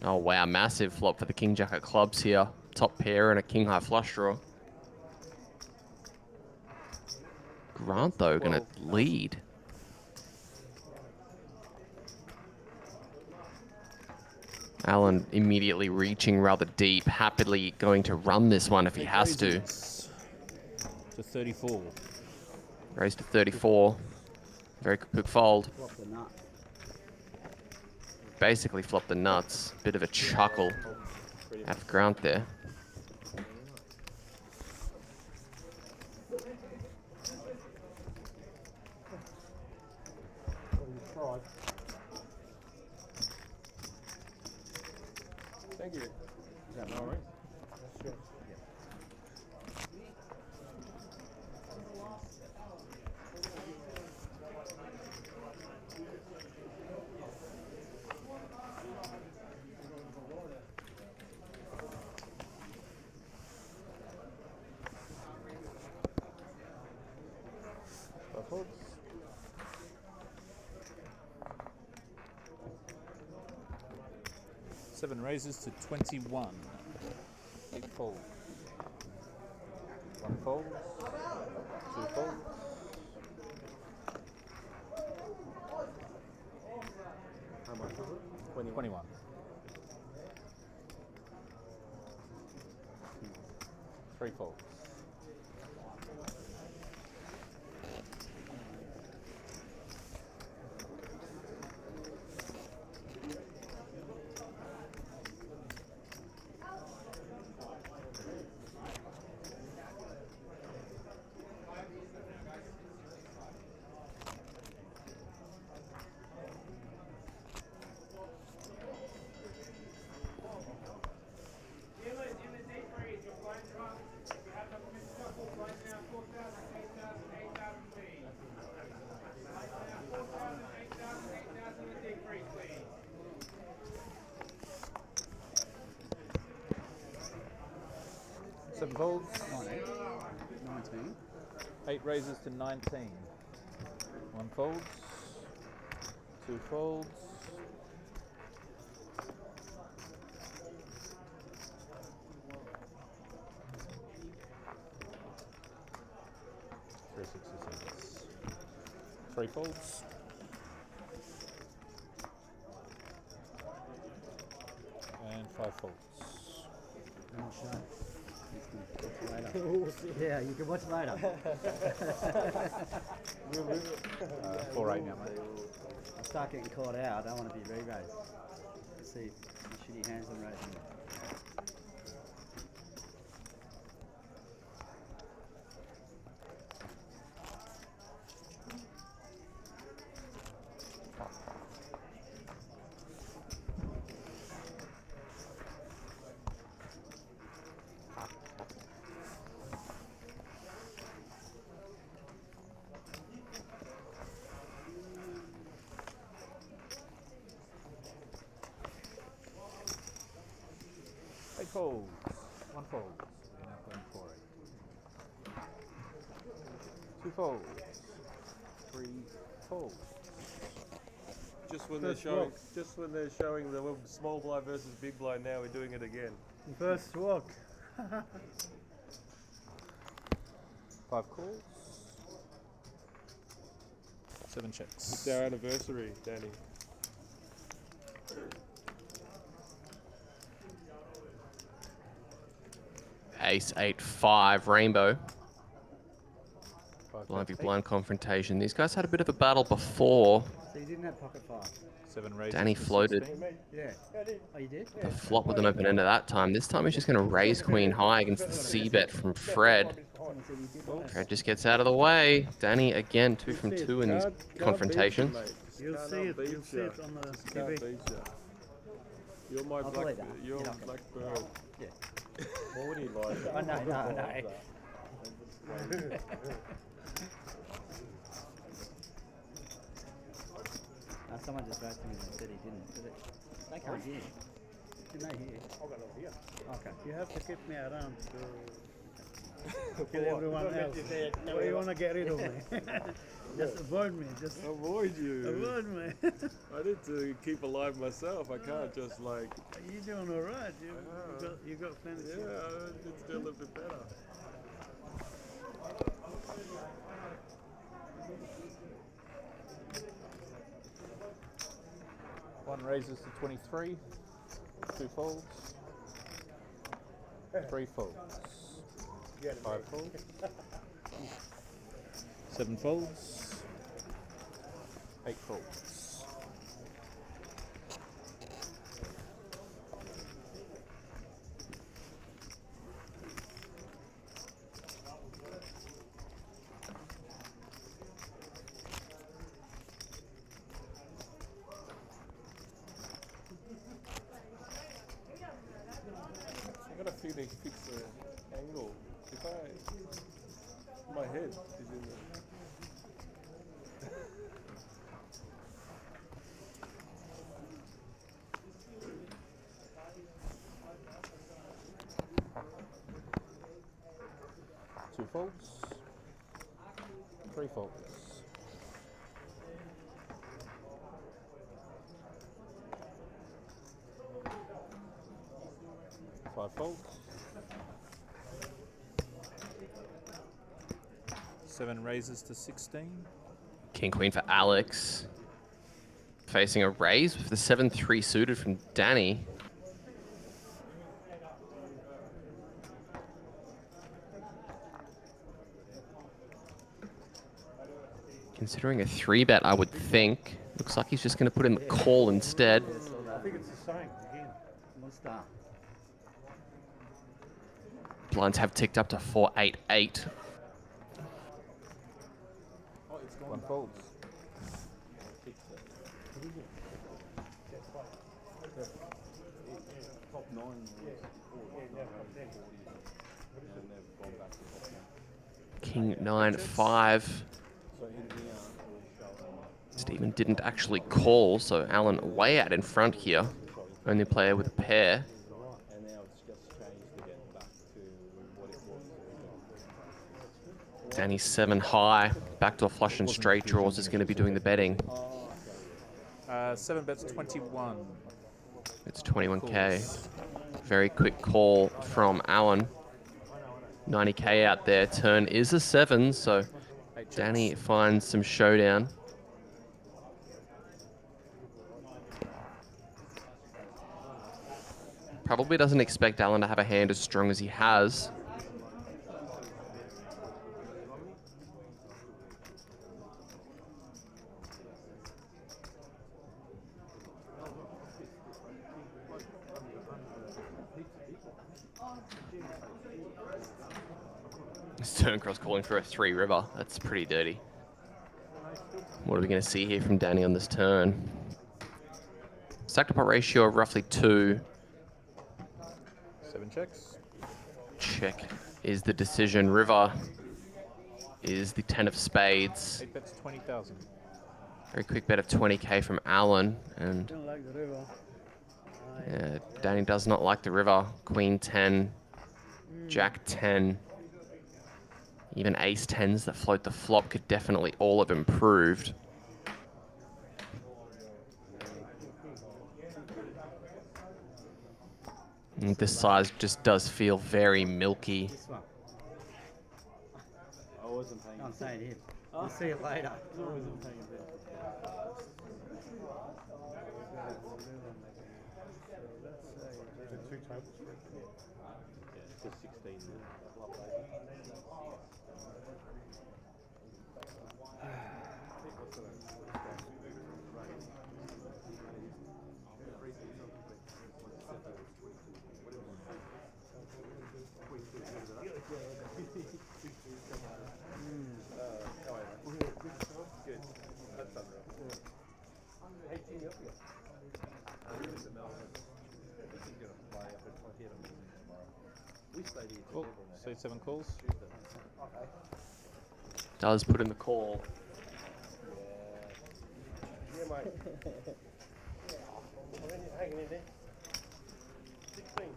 Oh wow, massive flop for the King Jack of clubs here. Top pair and a King High flush draw. Grant though gonna lead. Alan immediately reaching rather deep, happily going to run this one if he has to. To 34. Raised to 34. Very quick fold. Basically flopped the nuts. Bit of a chuckle out of Grant there. Thank you. Is that all right? Sure. Folks. Seven raises to 21. 8 folds. 1 fold. 2 folds. How much was it? 21. 3 folds. Seven folds. 19. 8 raises to 19. 1 folds. 2 folds. 3 6 3 folds. And 5 folds. Yeah, you can watch later. 4-8 now, mate. I'll start getting caught out. I don't want to be re-raised. Let's see shitty hands on raising. Folds. 1 fold. You're now playing 4-8. 2 folds. 3 folds. Just when they're showing the small blind versus big blind, now we're doing it again. First walk. 5 calls. 7 checks. It's our anniversary, Danny. ace, 8, 5 rainbow. 5 Blind v bet blind confrontation. These guys had a bit of a battle before. So you didn't have pocket 5? 7 raises Danny to floated 16. Yeah. Oh, you did? the flop with an open ender that time. This time he's just going to raise queen high against the c-bet from Fred. Someone said you did that. Fred just gets out of the way. Danny again 2 from 2 in these confrontations. You'll see it on the TV. You're my I'll believe that. you're You're not black bird. Yeah. What would he like? I know, no. Someone just wrote to me and said he didn't. But they can't hear. Can they hear? I've got no idea. Okay. You have to keep me around to kill everyone else. Or you want to get rid of me? Just avoid me. Just Avoid you. avoid me. I need to keep alive myself. I can't just like. You're doing all right. You got plenty. Yeah, I need to do a little bit better. One raises to 23. 2 folds. 3 folds. 5 folds. 7 folds. 8 folds. I got a feeling fix the angle. If my head is in the. Two folds. 3 folds. 5 folds. 7 raises to 16. King queen for Alex. Facing a raise with the 7-3 suited from Danny. Considering a 3-bet, I would think. Looks like he's just going to put in the call instead. I think it's the same again. One star. Blinds have ticked up to 4-8-8. 1 folds. King 9-5. Stephen didn't actually call, so Alan way out in front here. Only player with a pair. Danny 7 high. Backdoor flush and straight draws is going to be doing the betting. 7 bets 21. It's 21k. Very quick call from Alan. 90k out there. Turn is a 7, so Danny finds some showdown. Probably doesn't expect Alan to have a hand as strong as he has. Turn cross calling for a 3 river. That's pretty dirty. What are we going to see here from Danny on this turn? Stack to pot ratio of roughly 2. 7 checks. Check is the decision. River is the 10 of spades. 8 bets 20,000. Very quick bet of 20k from Alan. And Don't like the river. yeah, Danny does not like the river. Queen 10, Jack 10. Even ace 10s that float the flop could definitely all have improved. And this size just does feel very milky. This one. I wasn't paying. I'm saying him. I'll see it later. I wasn't paying to 16 then. Good. That's unreal. Hey, Jimmy, up here. Mr. Melvin. He's going to play up at 20 at a meeting tomorrow. We stayed here Cool. together on the Seat 7 calls. Okay. Does put in the call. Yeah, mate. Hanging in there. 16.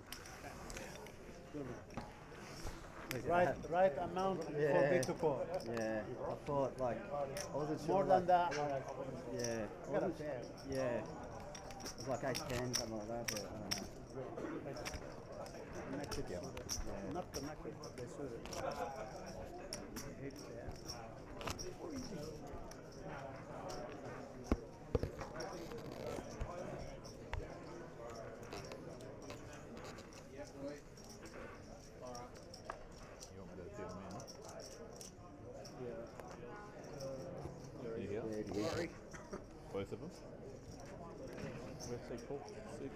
Right amount for me to call. Yeah, I thought like I wasn't sure. More than that. Yeah, I wasn't sure. Yeah, it was like 8-10, something like that. But I don't know. Connected. Not connected, but they should. You want me to do them in? Yeah, it is. Sorry. Both of them? Where's seat 4?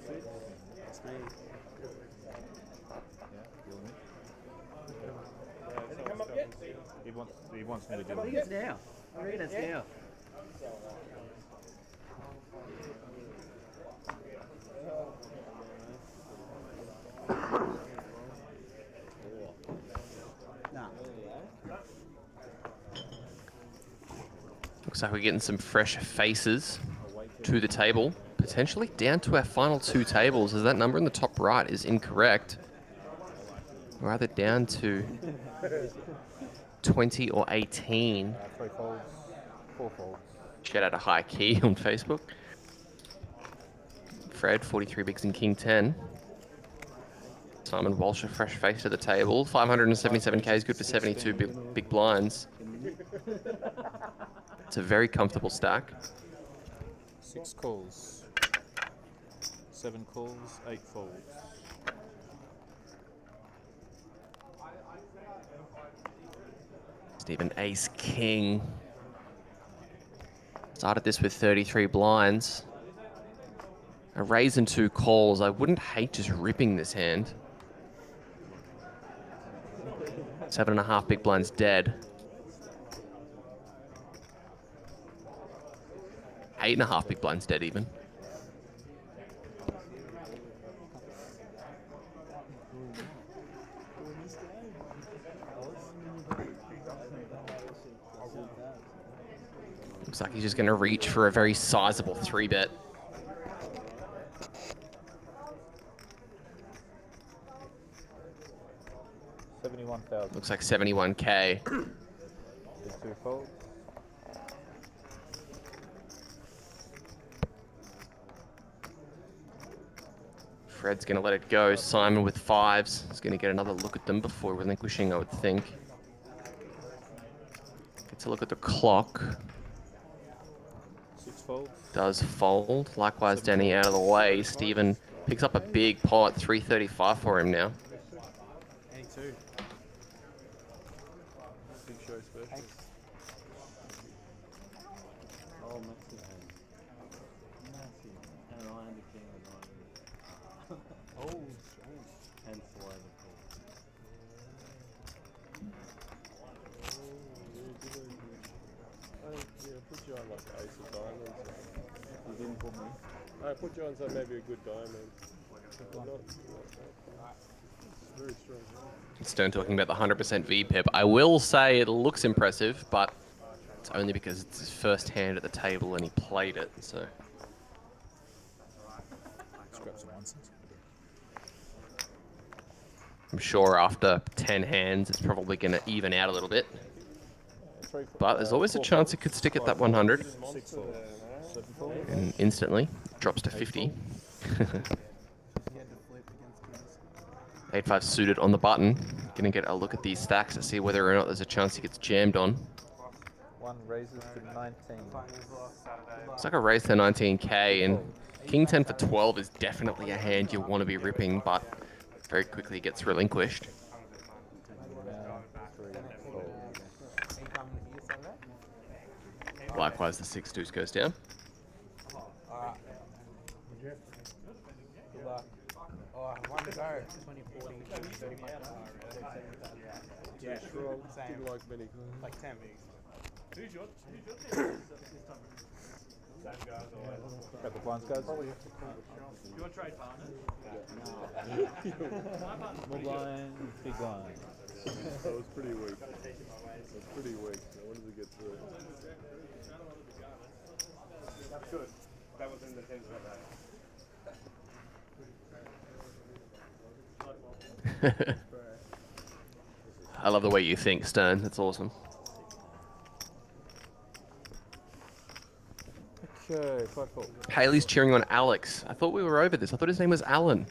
6. That's me. Yeah, you're me. Has it come up yet? He wants me to do I think it. it's now. I reckon it's now. Nah. Looks like we're getting some fresh faces to the table. Potentially down to our final 2 tables, as that number in the top right is incorrect. We're either down to 20 or 18. 3 folds, 4 folds. Shout out to High Key on Facebook. Fred, 43 bigs and King 10. Simon Walsh, a fresh face to the table. 577k is good for 72 big blinds. It's a very comfortable stack. 6 calls. 7 calls, 8 folds. Stephen Ace King. Started this with 33 blinds. A raise and 2 calls. I wouldn't hate just ripping this hand. 7.5 big blinds dead. 8.5 big blinds dead even. Looks like he's just going to reach for a very sizable 3-bet. $71,000. Looks like 71k. 2 folds. Fred's going to let it go. Simon with 5s. He's going to get another look at them before relinquishing, I would think. Gets a look at the clock. 6 folds. Does fold. Likewise, Danny out of the way. Stephen picks up a big pot. 335 for him now. 82. Big show special. Oh, massive hand. Massive. And I am the king of diamonds. Oh, strange. Hence why the call. Yeah, put you on like the ace of diamonds. You didn't put me. I put you on so maybe a good diamond. Very strong. Stern talking about the 100% VPIP. I will say it looks impressive, but it's only because it's his first hand at the table and he played it, so. Scrap some nonsense. I'm sure after 10 hands, it's probably going to even out a little bit. But there's always a chance it could stick at that 100. 6 folds. 7 folds. And instantly drops to 50. 8-5 suited on the button. Gonna get a look at these stacks to see whether or not there's a chance he gets jammed on. 1 raises to 19. It's like a raise to 19k, and King 10 for 12 is definitely a hand you want to be ripping, but very quickly gets relinquished. Likewise, the 6 deuce goes down. Alright. Good luck. Oh, one to go. 20, 40, 30 bucks. Yeah, Strong. same. Didn't like many. Like 10. Got the blinds, guys. You want to trade partners? Small blind, big blind. That was pretty weak. That's pretty weak. I wanted to get through it. That's good. That was in the tens of that. I love the way you think, Stern. That's awesome. Okay, 5-4. Haley's cheering on Alex. I thought we were over this. I thought his name was Alan.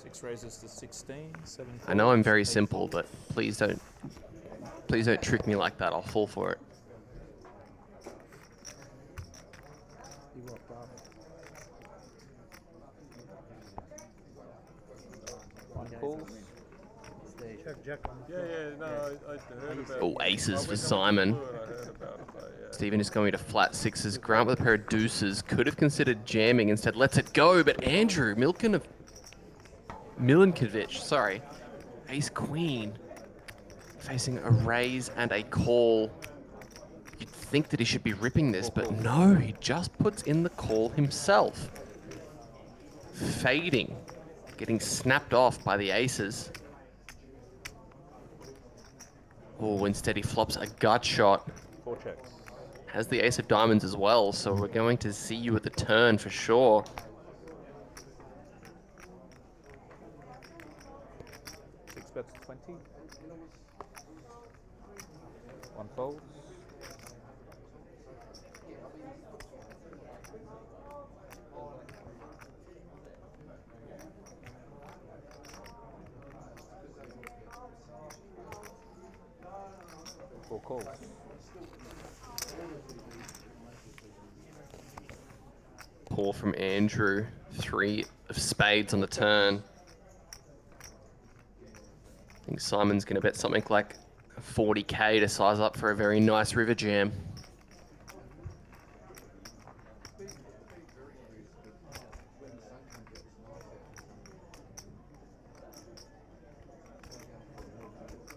6 raises to 16, 7. I know I'm very simple, but please don't trick me like that. I'll fall for it. One calls. Jack. Yeah, no, I heard about it. Oh, aces I for went Simon. on the tour and I heard about it, but yeah. Stephen is going to flat sixes. Grant with a pair of deuces. Could have considered jamming. Instead, lets it go. But Andrew Milinkovic, sorry. Ace queen. Facing a raise and a call. You'd think that he should be ripping this, but no. He just puts in the call himself. Fading. Getting snapped off by the aces. Oh, instead he flops a gut shot. 4 checks. Has the ace of diamonds as well, so we're going to see you at the turn for sure. 6 bets 20. 1 folds. Four calls. Pour from Andrew. 3 of spades on the turn. I think Simon's going to bet something like 40k to size up for a very nice river jam.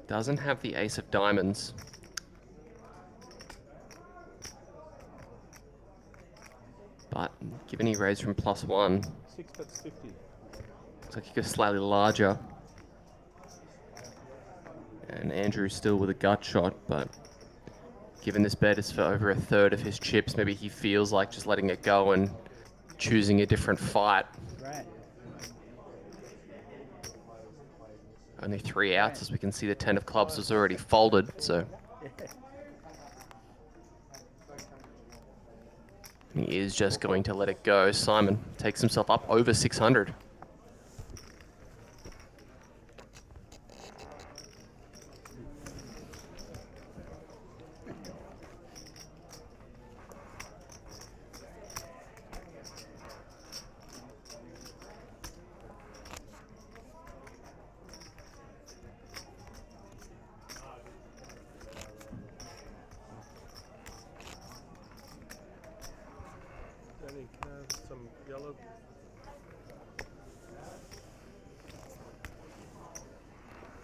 Doesn't have the ace of diamonds. But given he raised from +1, 6 bets 50. looks like he goes slightly larger. And Andrew's still with a gut shot, but given this bet is for over 1/3 of his chips, maybe he feels like just letting it go and choosing a different fight. Right. Only 3 outs, as we can see the 10 of clubs was already folded, so. He is just going to let it go. Simon takes himself up over 600. Danny, can I have some yellow?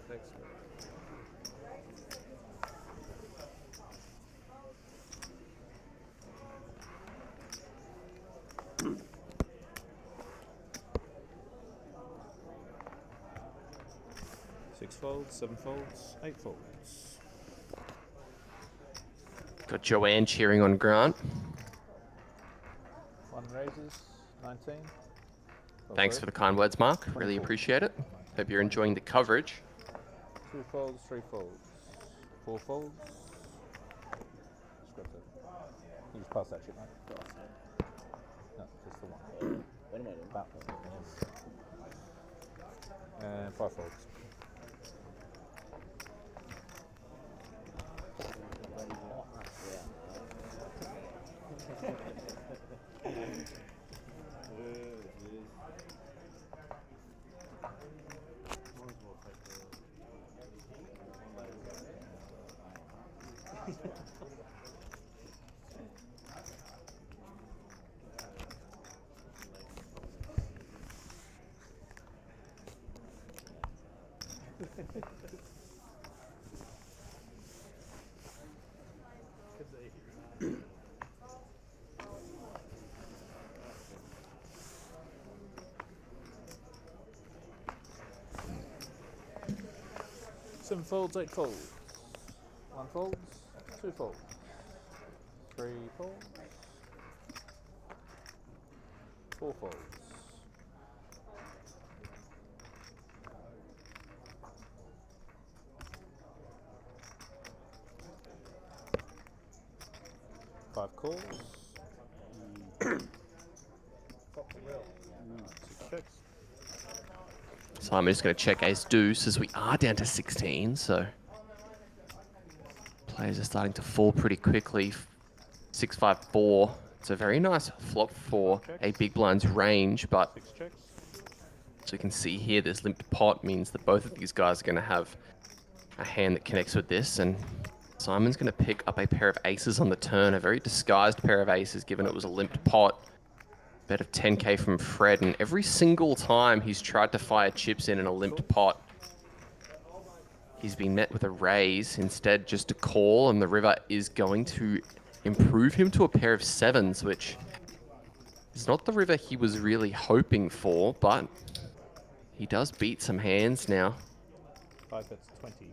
Thanks, man. Six folds, 7 folds, 8 folds. Got Joanne cheering on Grant. 1 raises, 19. Thanks for the kind words, Mark. Really appreciate it. Hope you're enjoying the coverage. 2 folds, 3 folds, 4 folds. Scrap that. You just pass that shit, mate. No, just the one. That one. And 5 folds. Seven folds, 8 folds. 1 folds, 2 folds. 3 folds. 4 folds. 5 calls. 6 checks. So I'm just going to check ace deuce as we are down to 16. So players are starting to fall pretty quickly. 6-5-4. It's a very nice flop for a big blind's range, but 6 checks. as you can see here, this limped pot means that both of these guys are going to have a hand that connects with this, and Simon's going to pick up a pair of aces on the turn, a very disguised pair of aces given it was a limped pot. Bet of 10k from Fred, and every single time he's tried to fire chips in a limped pot, he's been met with a raise, instead just a call, and the river is going to improve him to a pair of sevens, which is not the river he was really hoping for, but he does beat some hands now. 5 bets 20.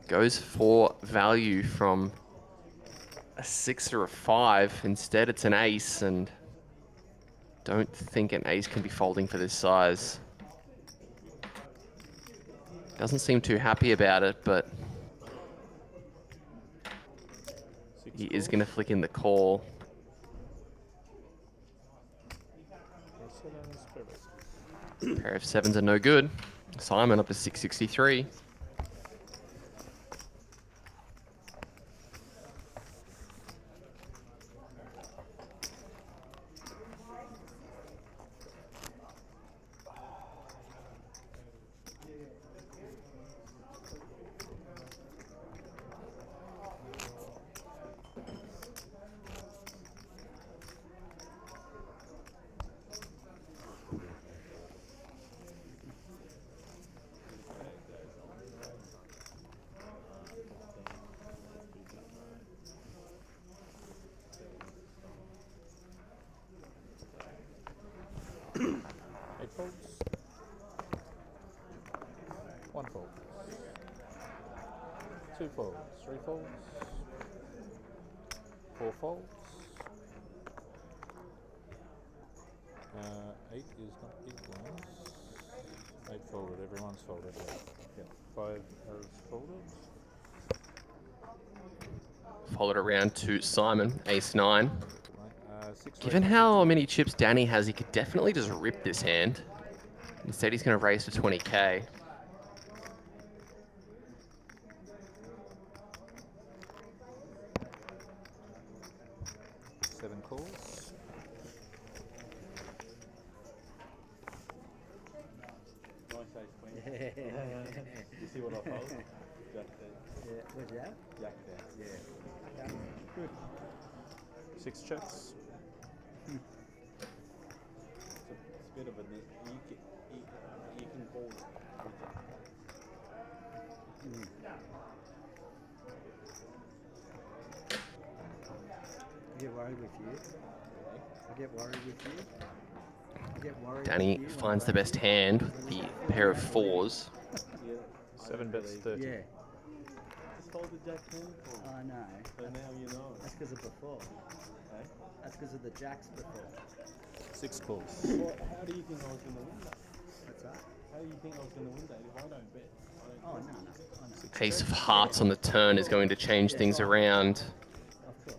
Goes for value from a 6 or a 5. Instead, it's an ace, and don't think an ace can be folding for this size. Doesn't seem too happy about it, but he is going to flick in the call. Pair of sevens are no good. Simon up to 663. Folds. 1 fold. 2 folds. 3 folds. 4 folds. 8 is not big ones. 8 folded. Everyone's folded. Yeah. 5 has folded. Followed around to Simon, ace 9. 6 Given how many chips Danny has, he could definitely just rip this hand. Instead, he's going to raise to 20k. Seven calls. Nice ace queen. You see what I fold? Jack there. Yeah, what's that? Jack there. Yeah. Good. 6 checks. It's a bit of a you can call it. I get worried with you. I get worried with you. I get worried Danny with you finds the best hand with the pair of 4s. 7 bets 30. Yeah, Just hold the jack hand for I know. so now you know. That's because of before. Eh? That's because of the jacks before. 6 calls. Well, how do you think I was going to win that? What's that? How do you think I was going to win that if I don't bet? Oh, no. Ace of hearts on the turn is going to change things around. Of course.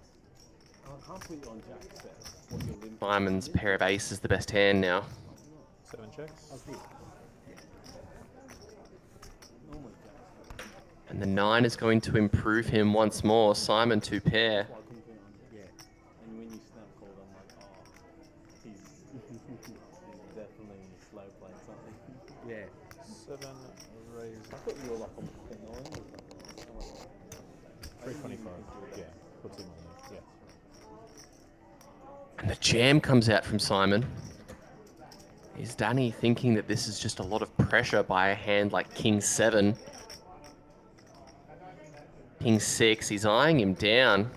I can't put you on jack bet. What your limit Simon's pair of aces is the best hand now. 7 checks. I'll see. normally jacks. And the 9 is going to improve him once more. Simon 2 pair. Well, I couldn't be on jack. Yeah. And when you snap called, I'm like, oh, he's definitely slow playing something. Yeah. 7 raise. I thought you were like on 9. 325. Yeah. Puts him on there. Yeah. And the jam comes out from Simon. Is Danny thinking that this is just a lot of pressure by a hand like King 7? King 6, he's eyeing him down.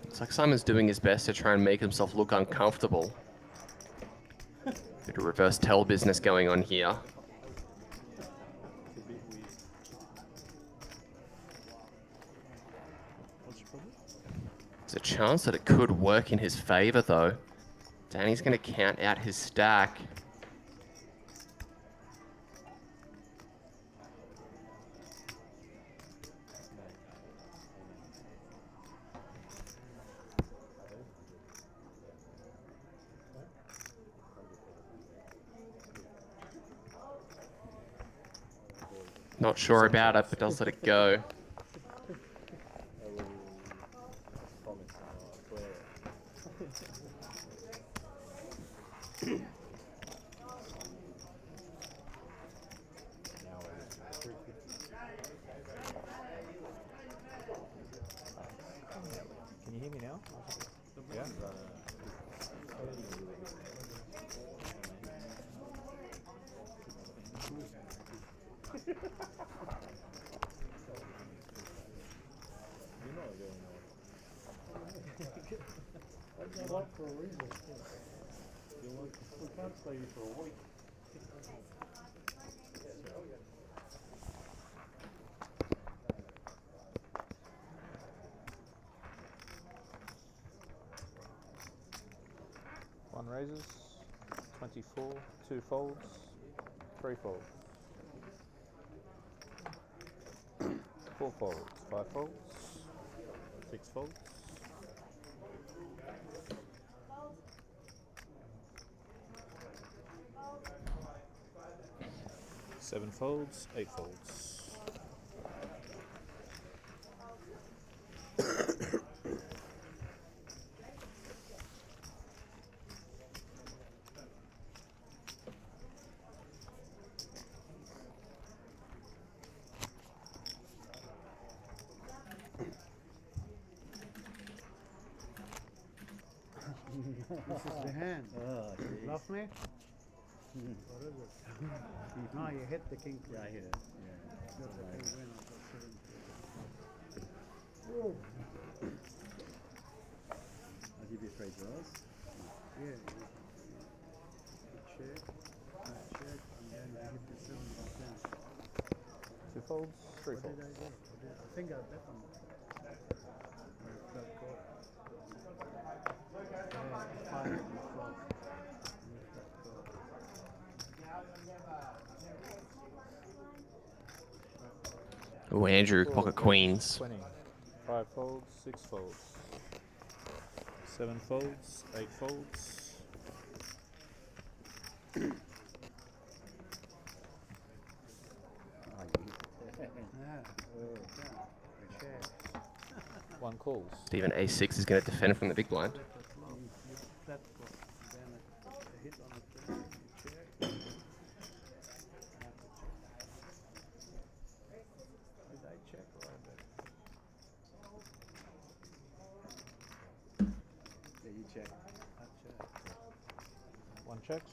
It's like Simon's doing his best to try and make himself look uncomfortable. Bit of reverse tell business going on here. It's a bit weird. What's your problem? There's a chance that it could work in his favor, though. Danny's going to count out his stack. Not sure about it, but does let it go. Can you hear me now? Yeah. That's locked for a reason. We can't stay here for a week. One raises, 24, 2 folds, 3 folds. 4 folds, 5 folds, 6 folds. 7 folds, 8 folds. This is the hand. Oh, Bluff me? What is it? No, you hit the king. yeah, I hit it. Yeah. That's a big win. I got 7. I'll give you 3 draws. Yeah. Check. Check. And then I hit the 7%. 2 folds, 3 What folds. did I do? I think I bet on that. Got caught. Yeah, 5 and 12. Oh, Andrew, pocket queens. 20. 5 folds, 6 folds. 7 folds, 8 folds. Check. 1 calls. Stephen A6 is going to defend from the big blind. That caught. Then a hit on the third. Check. Did I check or I bet? Yeah, you check. I checked. 1 checks.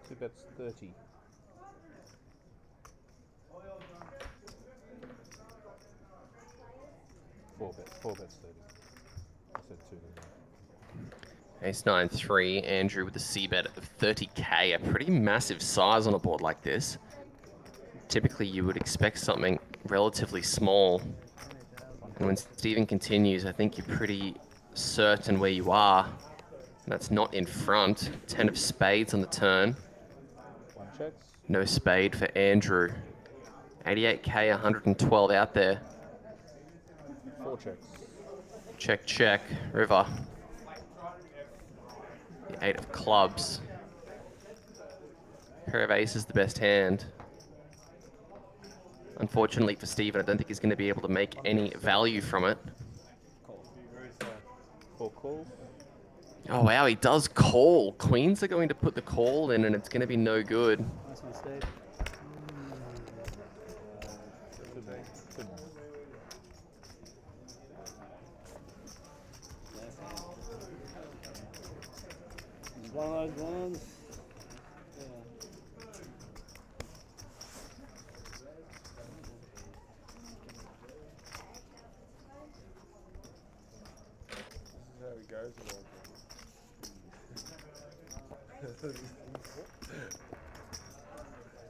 Two bets 30. 4 bets 30. I said 2 there. Ace 9-3, Andrew with a C bet of 30k, a pretty massive size on a board like this. Typically you would expect something relatively small. And when Stephen continues, I think you're pretty certain where you are. That's not in front. 10 of spades on the turn. 1 checks. No spade for Andrew. 88k, 112 out there. 4 checks. Check, check. River. The 8 of clubs. Pair of aces, the best hand. Unfortunately for Stephen, I don't think he's going to be able to make any value from it. 4 calls. Oh, wow, he does call. Queens are going to put the call in, and it's going to be no good. Nice one, Steve. Good more. It's one of those ones. Yeah. This is how it goes.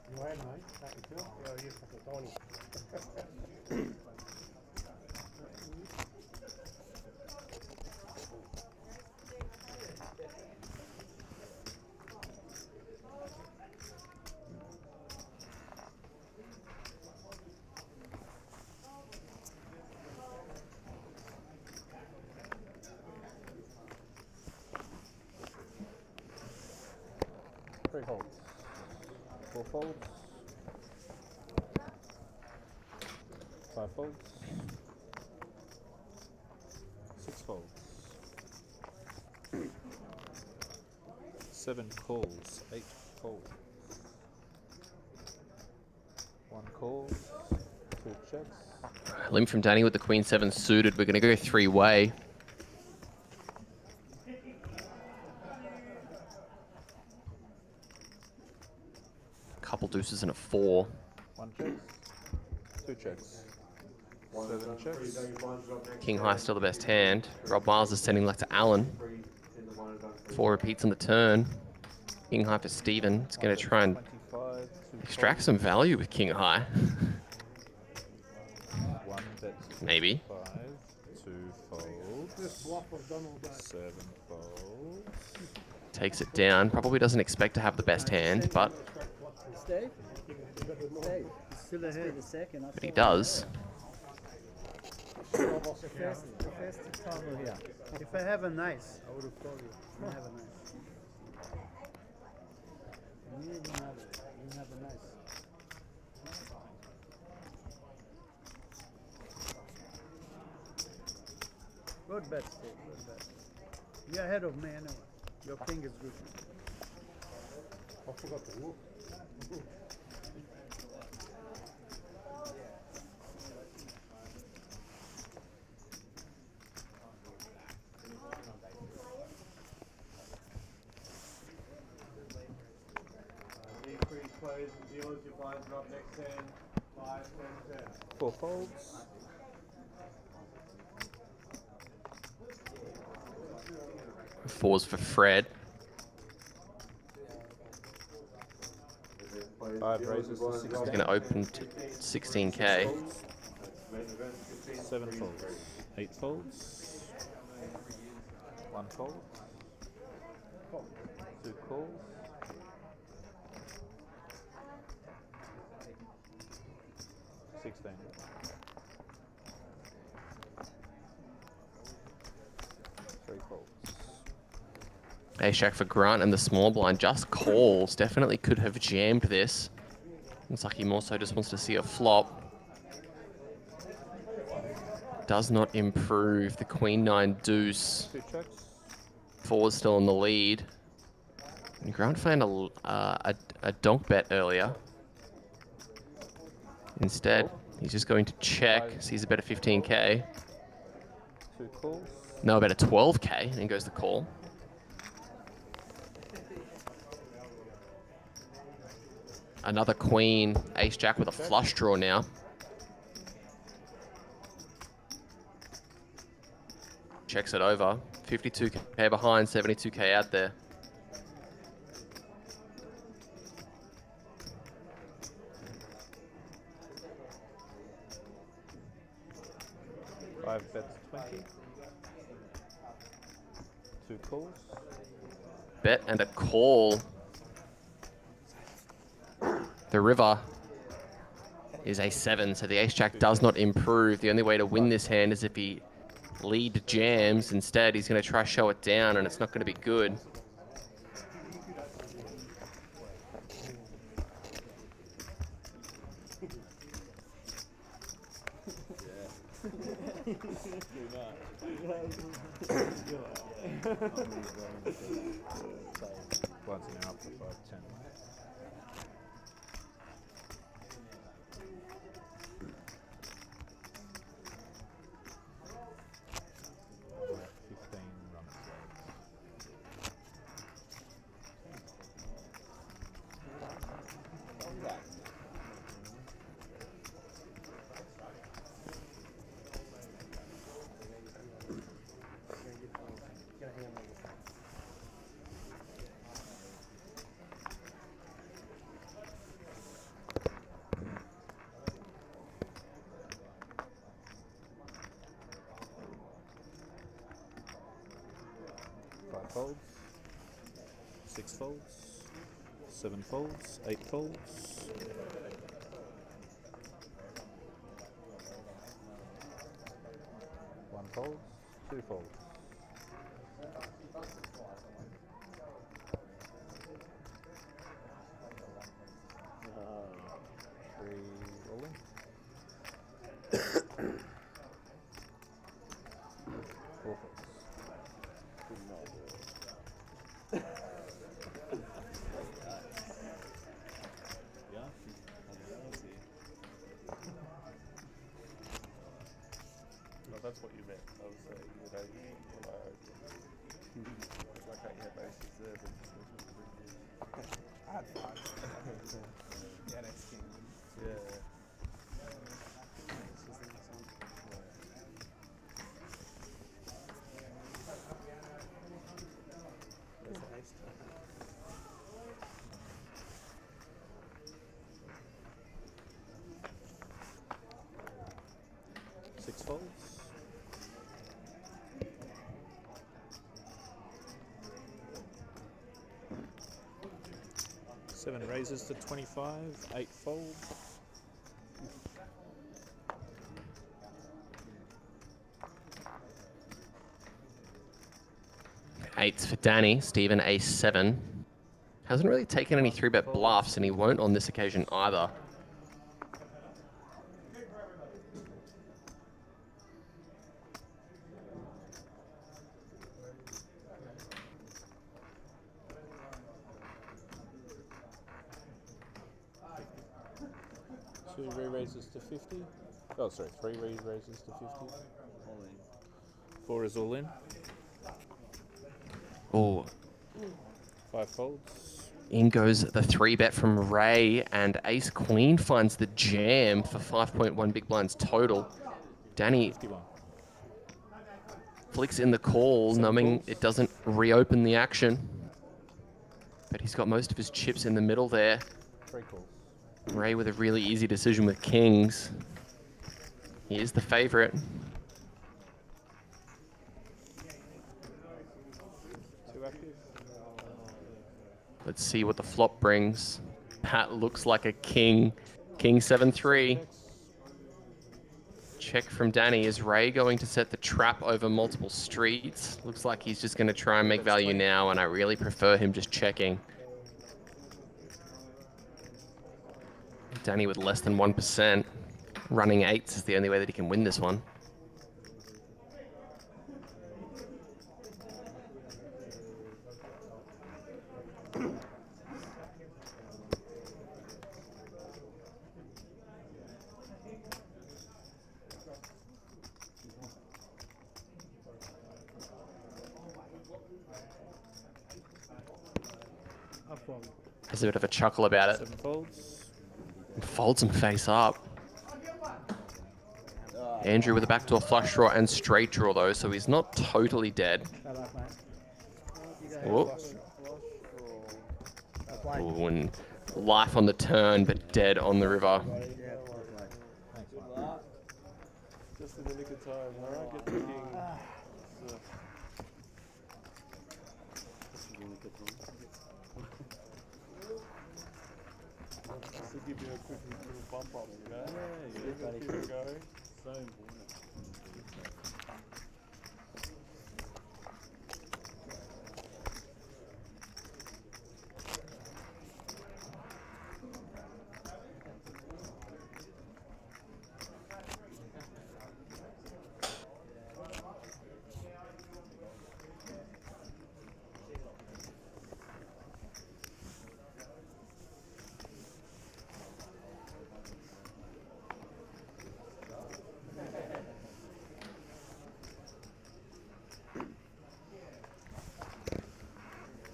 You had, mate. Happy to? Yeah, yes, Tony. Three folds. Four folds. Five folds. Six folds. Seven calls. Eight folds. One call. Two checks. Limb from Danny with the Queen 7 suited. We're going to go three-way. Couple deuces and a 4. One checks. Two checks. Seven checks. King high still the best hand. Rob Miles is sending luck to Allen. 4 repeats on the turn. King high for Steven. It's going to try and 25. extract some value with King high. One bet. Maybe. 5. Two folds. Seven folds. Takes it down. Probably doesn't expect to have the best hand, but Steve? Steve? Still ahead. The second. he does. The first table here. If I have a nice, I would have called you. I have a nice. You didn't have it. You didn't have a nice. Good bet, Steve. Good bet. You're ahead of me anyway. Your king is good. I forgot to look. Decrease players and dealers, your blinds are up next hand. 5, 10, 10. Four folds. Fours for Fred. 5 raises to 16. He's going to open to 16k. Seven folds. 8 folds. One fold. Two calls. 16. Three folds. Ace-Jack for Grant and the small blind just calls. Definitely could have jammed this. Looks like he more so just wants to see a flop. Does not improve. The Queen 9 deuce. Two checks. 4's still in the lead. And Grant found a donk bet earlier. Instead, he's just going to check. Sees a bet of 15k. Two calls. No, a bet of 12k, and goes the call. Another Queen, Ace-Jack with a flush draw now. Checks it over. 52k behind, 72k out there. Five bets 20. Two calls. Bet and a call. The river is a 7, so the Ace-Jack does not improve. The only way to win this hand is if he lead jams. Instead, he's going to try show it down, and it's not going to be good. Blinds are now up to 510. About 15 runs left. Five folds, 6 folds, 7 folds, 8 folds. One fold, 2 folds. Three rolling. Four folds. No, that's what you meant. I was saying, you know, like I had bases there, but this was pretty good. I had 5. Yeah, that's king. Yeah. This is the next one. There's the ace. 6 folds. Seven raises to 25, 8 folds. Eights for Danny. Stephen, ace 7. Hasn't really taken any 3-bet bluffs, and he won't on this occasion either. Two re-raises to 50. Oh, sorry, 3 re-raises to 50. All in. 4 is all in. Oh, 5 folds. in goes the 3-bet from Ray, and ace queen finds the jam for 5.1 big blinds total. Danny 51. flicks in the call, knowing it doesn't reopen the action. But he's got most of his chips in the middle there. 3 calls. Ray with a really easy decision with kings. He is the favorite. 2 active. Let's see what the flop brings. Pat looks like a king. King 7-3. Check from Danny. Is Ray going to set the trap over multiple streets? Looks like he's just going to try and make value now, and I really prefer him just checking. Danny with less than 1%. Running 8s is the only way that he can win this one. Has a bit of a chuckle about it. 7 folds. Folds him face up. Andrew with a backdoor flush draw and straight draw though, so he's not totally dead. Whoa. Ooh, and life on the turn, but dead on the river. Just in the nick of time, alright? Get the king. Just to give you a quick little bump up, you know? Yeah, give it a go. So important.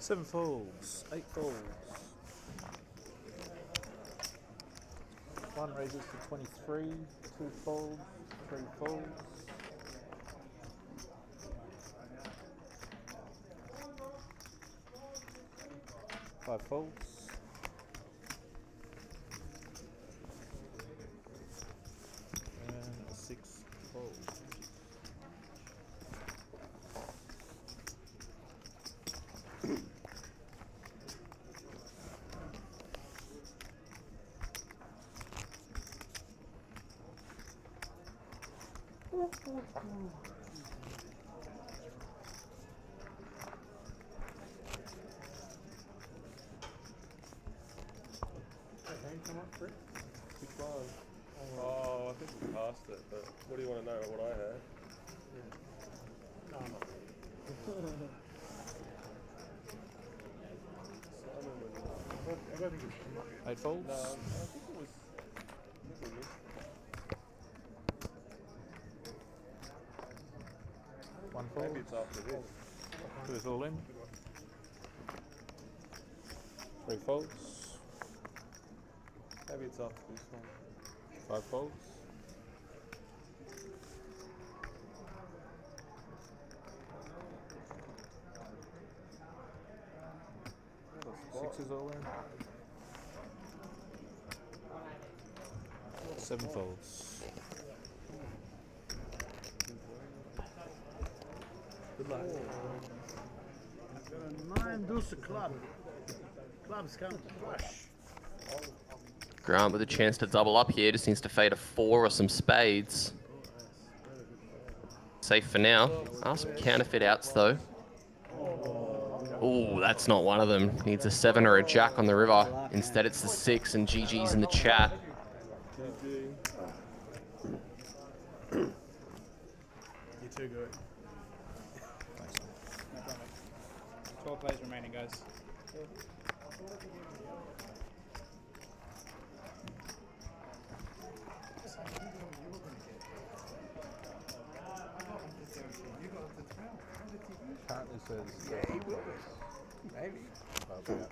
7 folds, 8 folds. 1 raises to 23, 2 folds, 3 folds. 5 folds. And 6 folds. Come up for it. Which one? Oh, I think we passed it, but what do you want to know what I had? No, no. I don't think it's come up yet. 8 folds. No, I think it was. I think we missed. 1 fold. Maybe it's after this. Put this all in. 3 folds. Maybe it's after this one. 5 folds. 6 is all in. 7 folds. Good luck. Got a 9 deuce club. Clubs come flush. Grant with a chance to double up here. Just needs to fade a 4 or some spades. Safe for now. Some counterfeit outs though. Oh, that's not one of them. Needs a 7 or a jack on the river. Instead it's the 6 and GG's in the chat. You're too good. 12 plays remaining, guys. Currently says Yeah, he will. Maybe. we are at 12.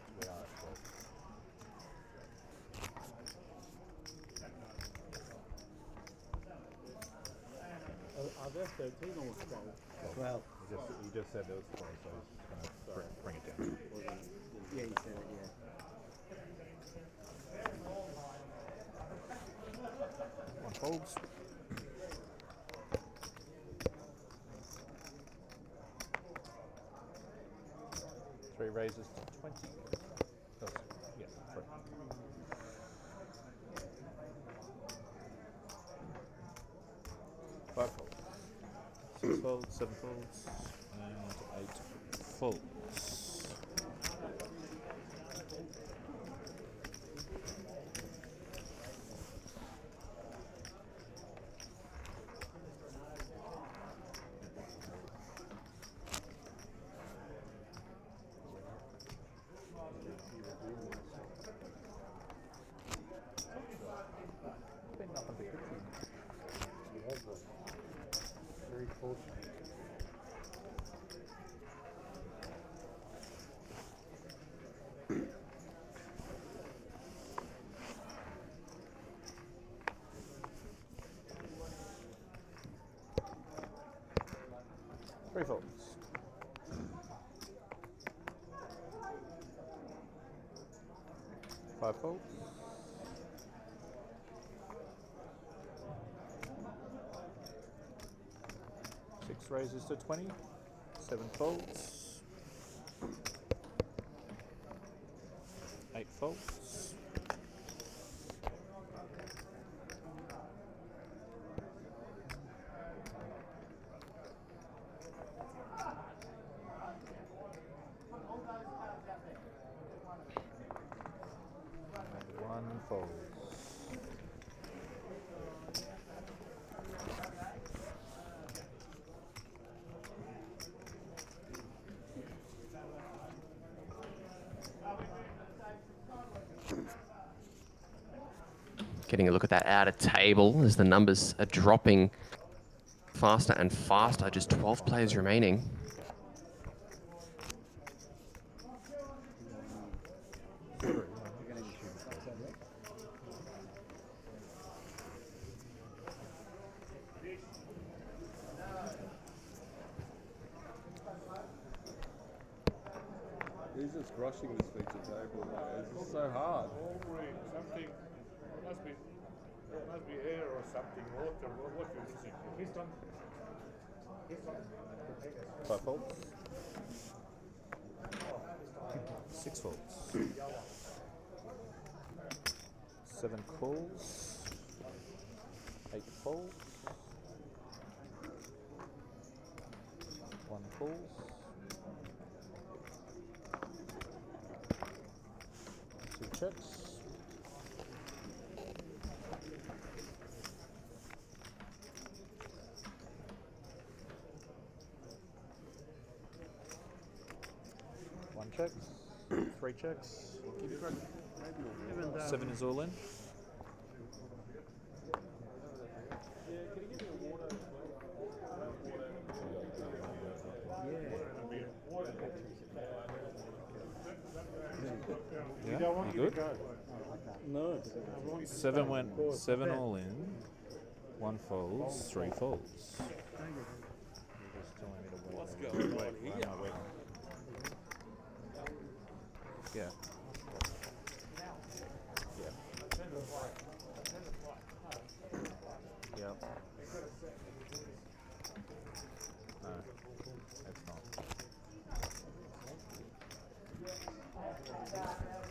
Are there 13 or 12? 12. He just said there was 12, so he's just going to bring it down. Yeah, he said it, yeah. 1 folds. 3 raises to 20. Oh, yeah, 3. 5 folds. 6 folds, 7 folds, and 8 folds. Very fortunate. Three folds. 5 folds. 6 raises to 20. 7 folds. 8 folds. 1 fold. Getting a look at that outer table as the numbers are dropping faster and faster. Just 12 players remaining. just crushing this feature table. It's just so hard. Something must be air or something, water. What you're missing? Piston. 5 faults. 6 faults. 7 calls. 8 folds. 1 calls. 2 checks. Checks, 3 checks. 7 is all in. Yeah, you good? No. 7 went. 7 all in. 1 folds. 3 folds. What's going on here? Yeah. Yeah. Yep. No, it's not.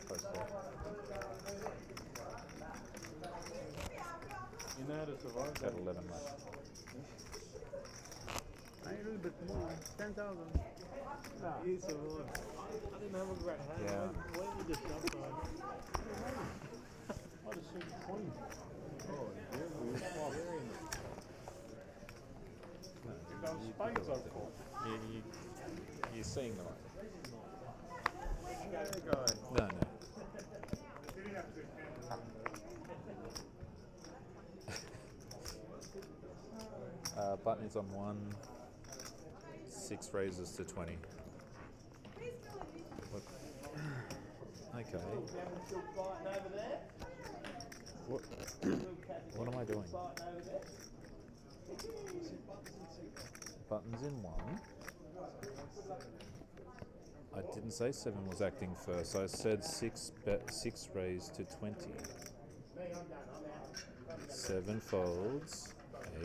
Close there. You know how to survive Got 11 left. A little bit more. 10,000. No, you survived. I didn't have a great hand. Yeah. Where did the shot go? I just shoot the queen. Oh, spades I've caught. You're seeing the right. There you go. No, no. Button is on 1. 6 raises to 20. Look. Okay. What am I doing? Buttons in 1. I didn't say 7 was acting first. I said 6 raised to 20. 7 folds.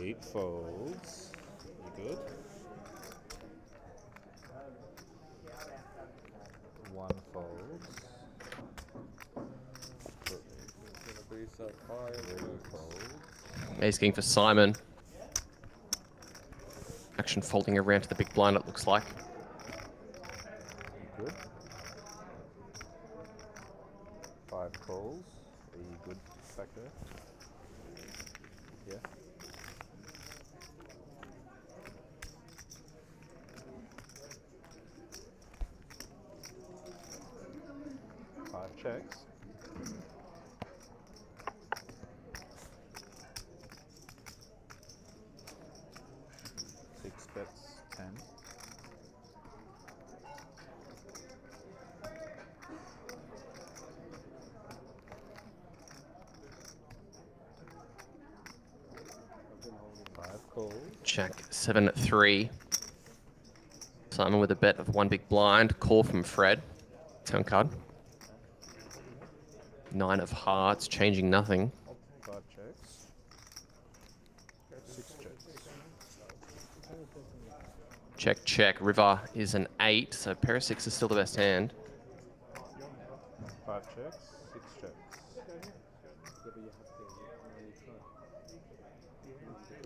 8 folds. You good? 1 folds. Gonna be so high. 3 folds. Ace king for Simon. Action folding around to the big blind, it looks like. You good? 5 calls. Are you good back there? Yeah. Checks. Six bets, 10. Five calls. Check 7-3. Simon with a bet of 1 big blind. Call from Fred. Turn card. 9 of hearts, changing nothing. 5 checks. 6 checks. Check, check. River is an 8, so pair of 6 is still the best hand. 5 checks. 6 checks.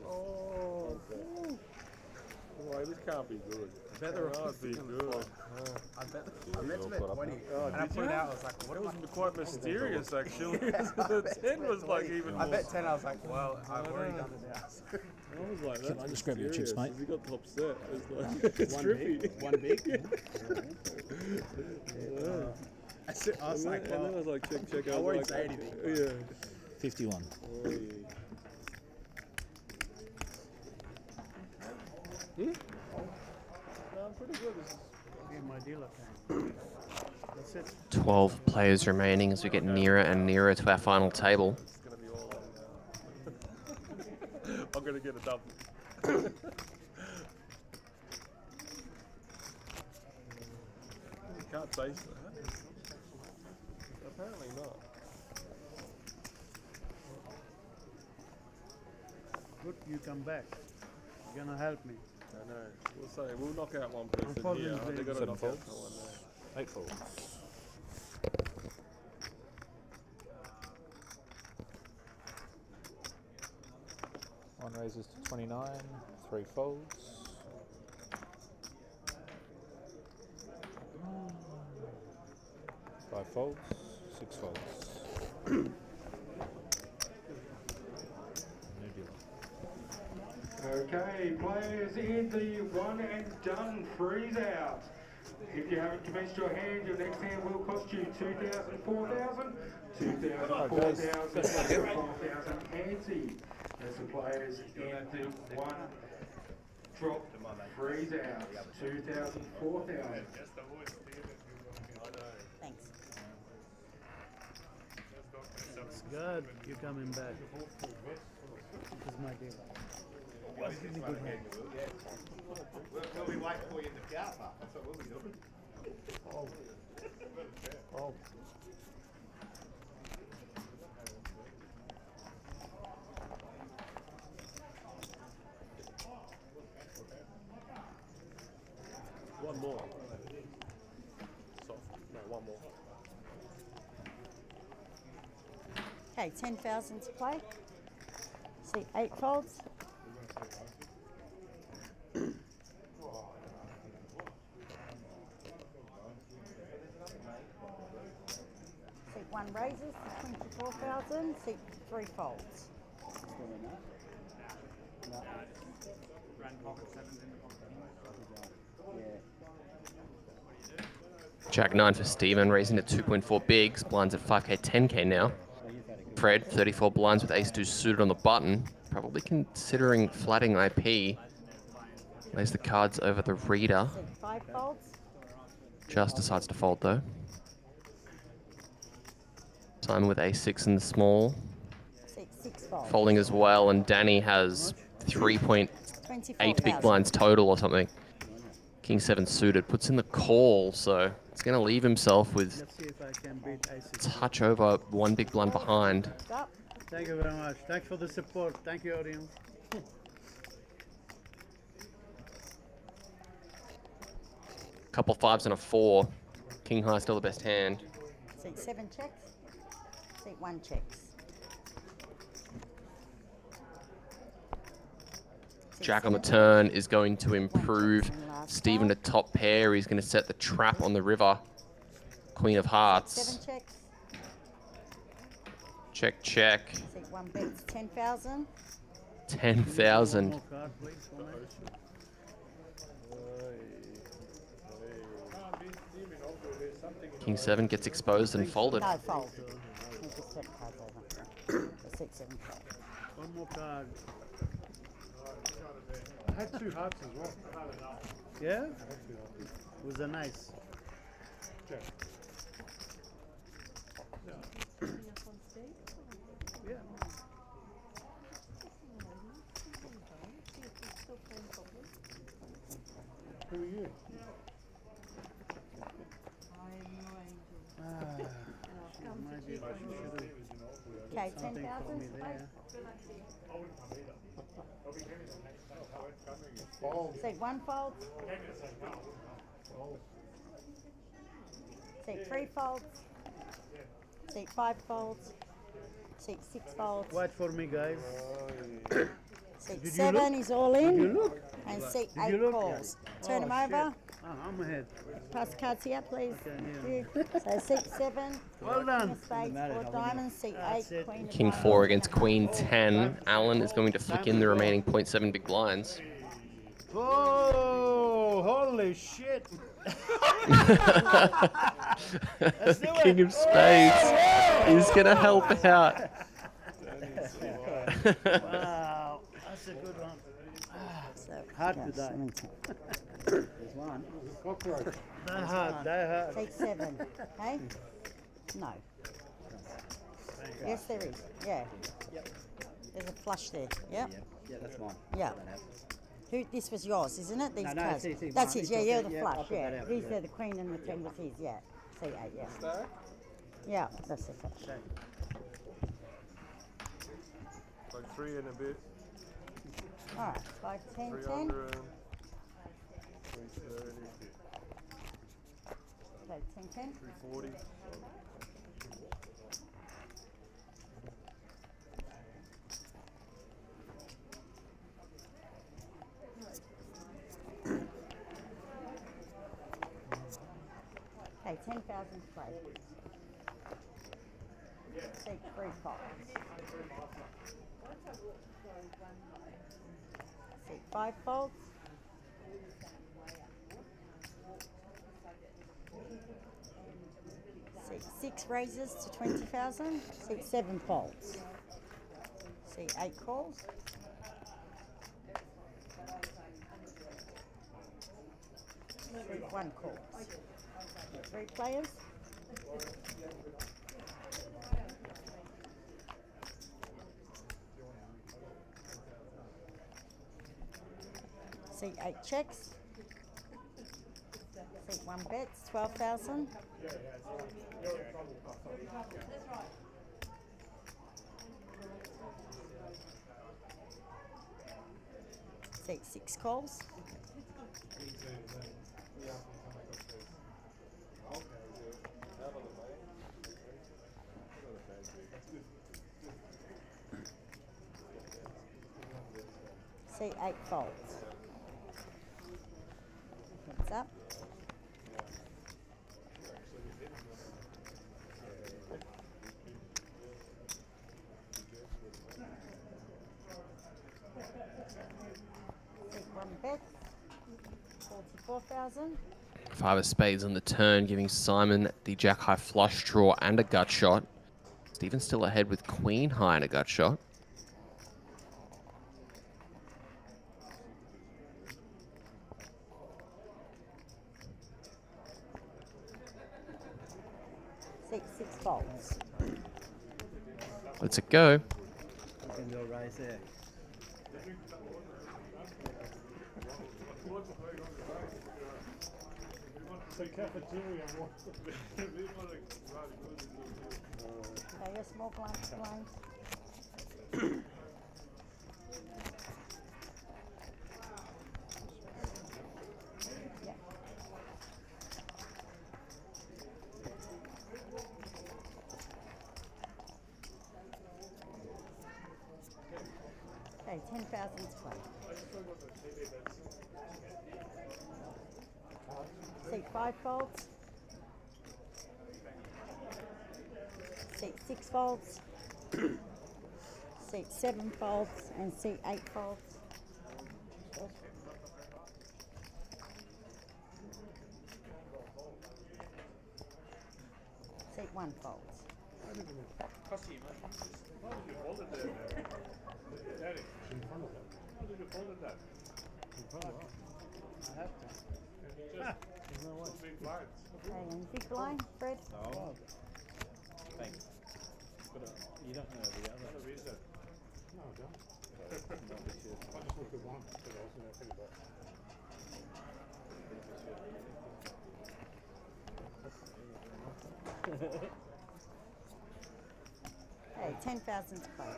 Oh, boy, this can't be good. Better Can't be good. I bet I meant to bet 20. And I put it out, I was like, what it was quite mysterious actually. The 10 was like even more. I bet 10, I was like, well, I've already done it now. I was like, Can I just grab your chips, mate? He got top set. It's like, it's One trippy. big? One big? I was like, And then I was like, check. I won't say anything. Yeah. 51. Yeah? No, I'm pretty good. This is my dealer thing. That's it. 12 players remaining as we get nearer and nearer to our final table. It's gonna be all over now. I'm gonna get a double. You can't taste that. good you come back. You're gonna help me. I know. We'll say we'll knock out one person here. Unfortunately, They got to Seven knock out folds. someone there. 8 folds. One raises to 29, 3 folds. Five folds, 6 folds. No deal. Okay, players in the one and done freeze out. If you haven't commenced your hand, your next hand will cost you 2,000, 4,000, 2,000, 4,000, 4,000 handsy. As the players in the one drop freeze out, 2,000, 4,000. Thanks. It's good. You coming back. This is my deal. What's give me good hand? We'll be waiting for you in the car park. That's what we'll be doing. Oh. One more. Soft. No, one more. Okay, 10,000 to play. See, 8 folds. Seat 1 raises to 24,000. Seat 3 folds. Jack 9 for Steven, raising to 2.4 bigs. Blinds at 5k, 10k now. Fred, 34 blinds with ace 2 suited on the button. Probably considering flatting IP. Lays the cards over the reader. Seat 5 folds. Just decides to fold though. Simon with ace 6 in the small. Seat 6 folds. Folding as well, and Danny has 3.8 big 24,000. blinds total or something. King 7 suited, puts in the call, so it's going to leave himself with Let's see if I can beat IC. touch over 1 big blind behind. Up. Thank you very much. Thanks for the support. Thank you, audience. Couple 5s and a 4. King high still the best hand. Seat 7 checks. Seat 1 checks. Seat Jack on the 7 turn is going to improve. And last Steven to card. top pair. He's going to set the trap on the river. Queen of 7 hearts. checks. Check, check. Seat 1 bets 10,000. 10,000. One more card, please, for me. King 7 gets exposed and folded. No, fold. You just turn the cards over. So seat 7 fold. One more card. I had 2 hearts as well. Yeah? I had 2 hearts. Was a nice. Jack. Yeah. Who are you? Maybe I should Okay, have something for me 10,000. there. Seat 1 folds. Seat 3 folds. Seat 5 folds. Seat 6 folds. Wait for me, guys. Seat Did you 7 is all in. Did you look? And seat Did 8 you look? calls. Turn Oh, them over. shit. I'm ahead. Pass the cards here, please. Okay, Thank you. So seat 7. Well King done. of spades, 4 diamonds. Seat 8, That's it. Queen of King diamonds. 4 against Queen 10. Alan is going to flick in the remaining 0.7 big blinds. Oh, holy shit. Let's do it. King of spades is going to help out. Wow, that's a good one. So, Hard yeah, to die. 17. There's one. Die hard, die hard. Seat 7. Hey? No. Yes, there is. Yeah. There's a flush there. Yep. Yeah, that's mine. Yeah. Who? This was yours, isn't it? These No, cards. it's mine. That's his. It's Yeah, okay. you're the Yeah, I'll flush. put Yeah. that out, These yeah. are the queen and the 10 was his. Yeah. Seat 8. Yeah. Yeah, that's the flush. Like 3 and a bit. Alright, 5, 10, 10. 300. 330. Okay, 10, 10. 340. Okay, 10,000 play. Take 3 folds. Take 5 folds. See 6 raises to 20,000. See 7 folds. See 8 calls. See 1 call. 3 players. See 8 checks. See 1 bets, 12,000. See 6 calls. See 8 folds. Heads up. See 1 bet, 44,000. 5 of spades on the turn, giving Simon the jack high flush draw and a gut shot. Stephen's still ahead with queen high and a gut shot. See 6 folds. Let's it go. You can go right there. Okay, your small blinds. Yeah. Okay, 10,000 to play. See 5 folds. See 6 folds. See 7 folds and see 8 folds. See 1 folds. Okay, and big blind, Fred. Oh. Thanks. But you don't know the other. No, I don't. No, but you- I just looked at one because I was in there thinking about Okay, 10,000 to play.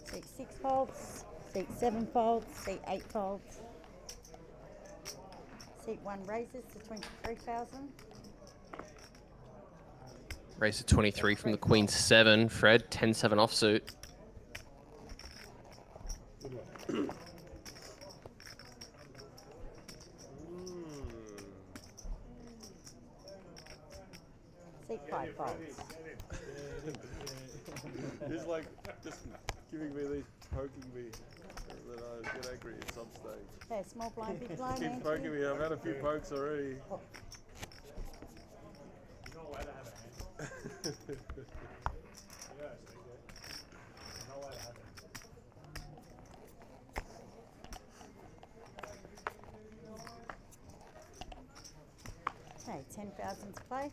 See 6 folds, see 7 folds, see 8 folds. Seat 1 raises to 23,000. Race to 23 from the queen 7. Fred, 10-7 offsuit. Seat 5 folds. He's like just giving me these, poking me, that I get angry at some stage. Okay, small blind, big blind. Keeps Andrew. poking me. I've had a few pokes already. Okay, 10,000 to play.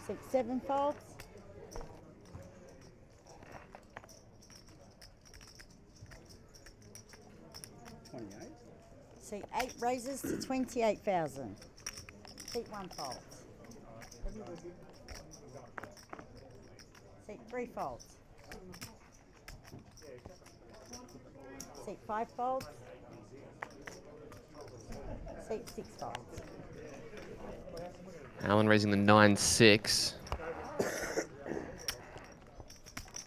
6, 7 folds. Seat 8 raises to 28,000. Seat 1 folds. Seat 3 folds. Seat 5 folds. Seat 6 folds. Alan raising the 9-6.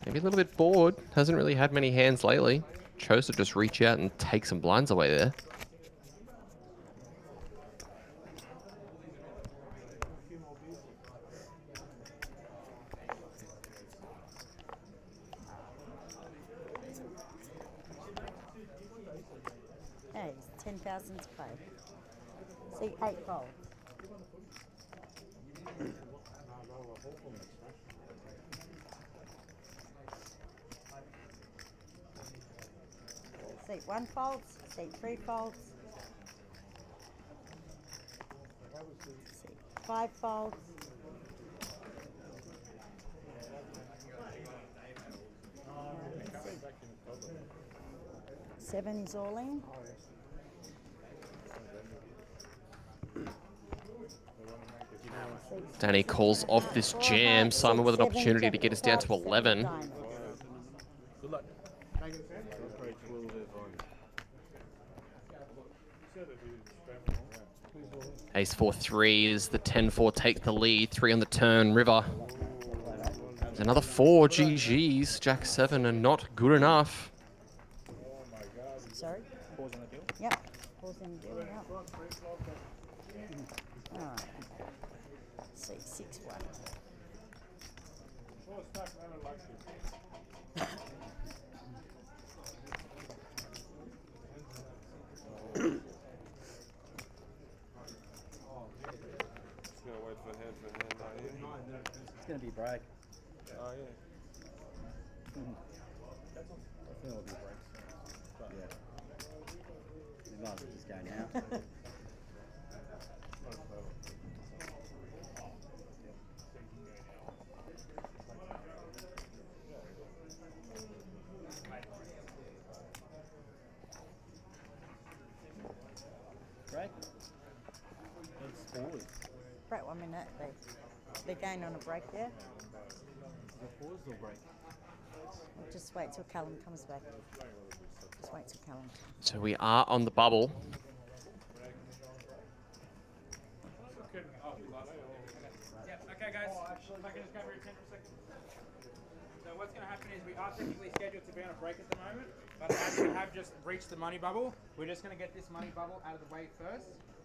Maybe a little bit bored. Hasn't really had many hands lately. Chose to just reach out and take some blinds away there. Hey, 10,000 to play. Seat 8 folds. Seat 1 folds, seat 3 folds, seat 5 folds, seat 7 is all in. Danny calls off this jam. Simon with an opportunity to get us down to 11. Good luck. Ace 4-3 is the 10-4 take the lead. 3 on the turn. River. There's another 4 GGs. Jack 7 and not good enough. Sorry? Pause on the deal? Yep. Pause on the deal, yep. Alright. Seat 6-1. It's going to be a break. Oh, yeah. I think it'll be a break soon. But yeah. We might as well just go now. Break? It's forward. Break 1 minute. They're going on a break there. The pause or break? We'll just wait till Callum comes back. Just wait till Callum. So we are on the bubble. Okay, guys. If I can just grab your attention for a second. So what's going to happen is we are technically scheduled to be on a break at the moment, but as we have just reached the money bubble, we're just going to get this money bubble out of the way first.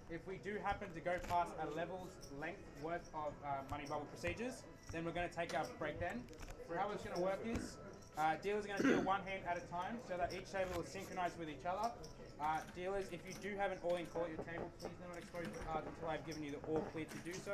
If we do happen to go past a level's length worth of money bubble procedures, then we're going to take our break then. How it's going to work is, dealers are going to deal 1 hand at a time so that each table is synchronized with each other. Dealers, if you do have an all-in call at your table, please do not expose the cards until I've given you the all clear to do so.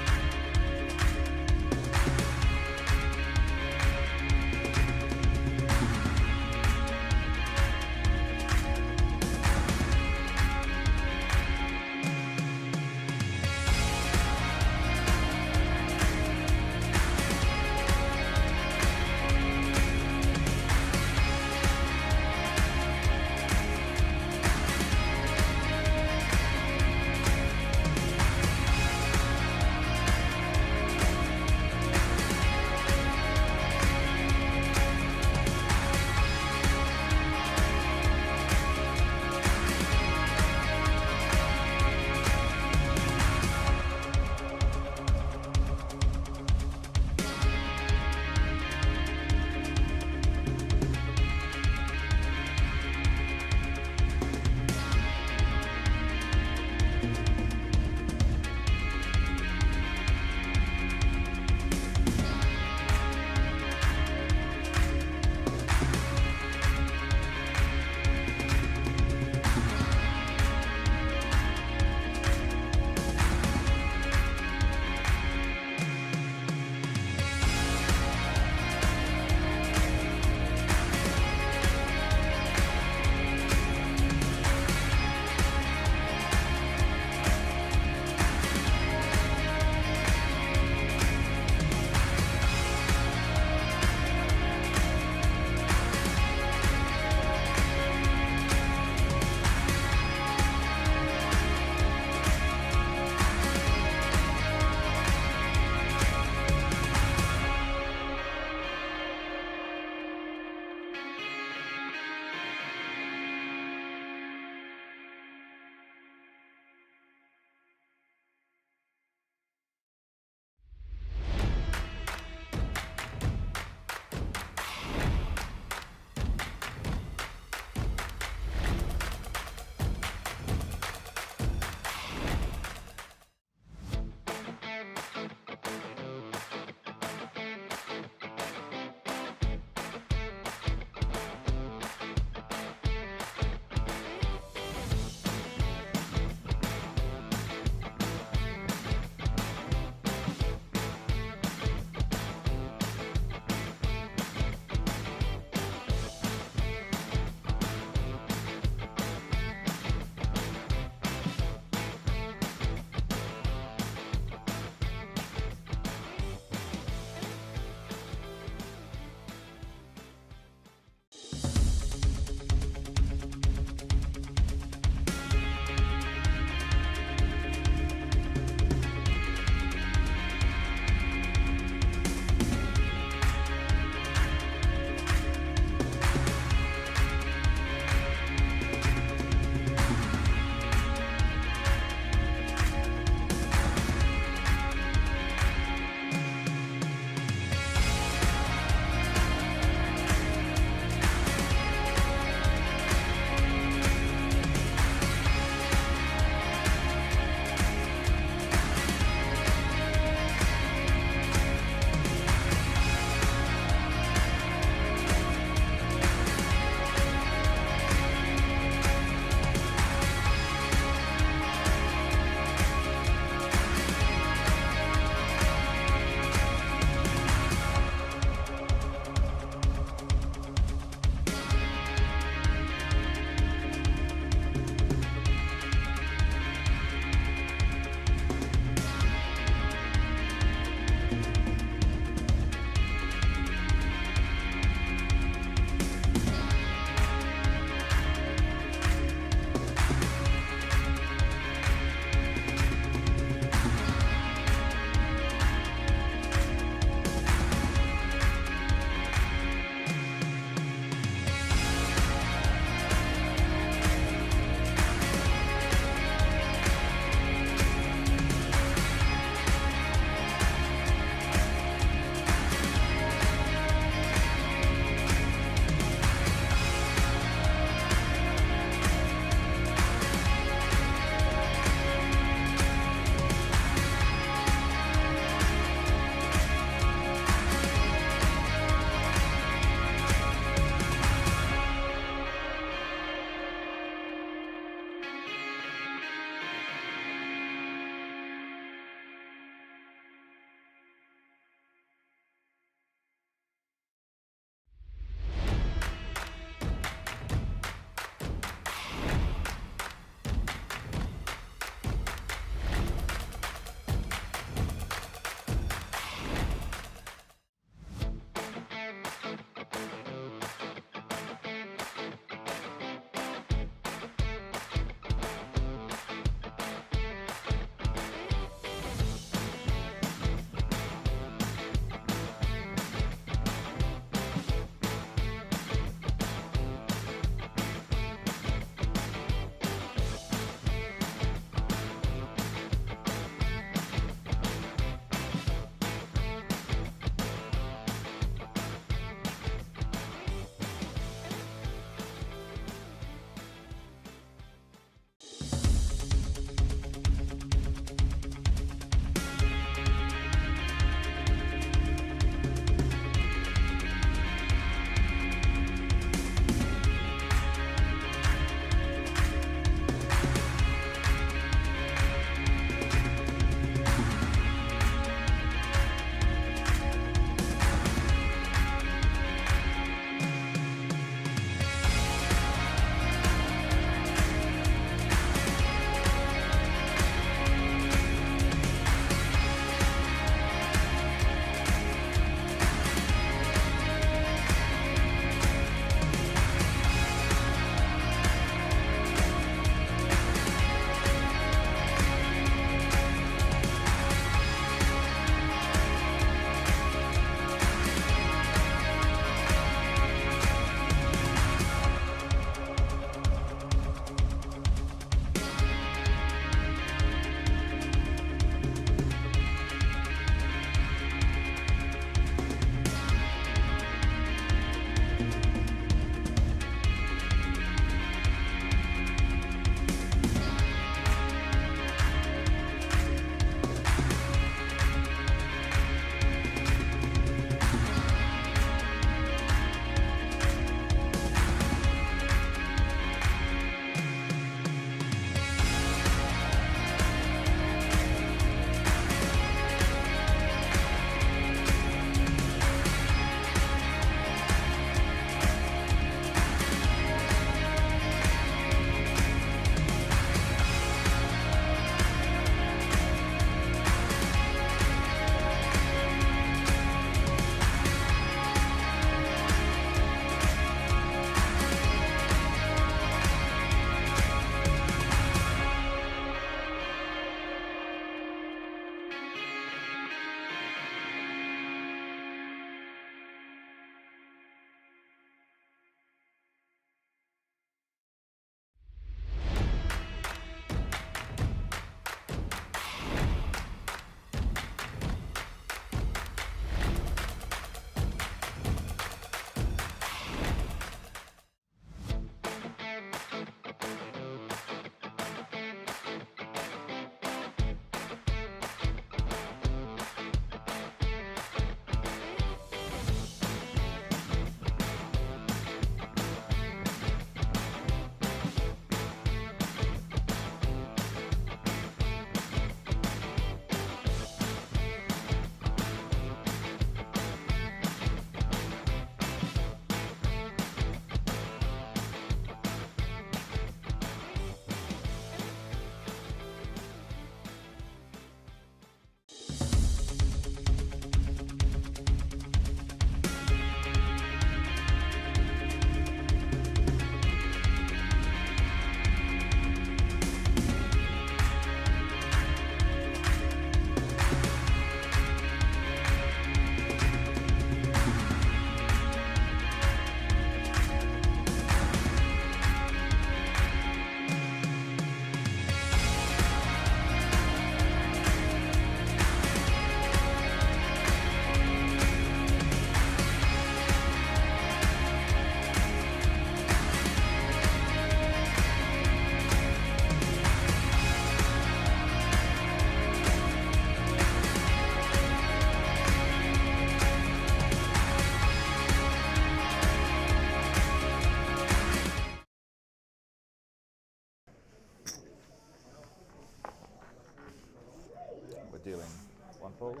fold.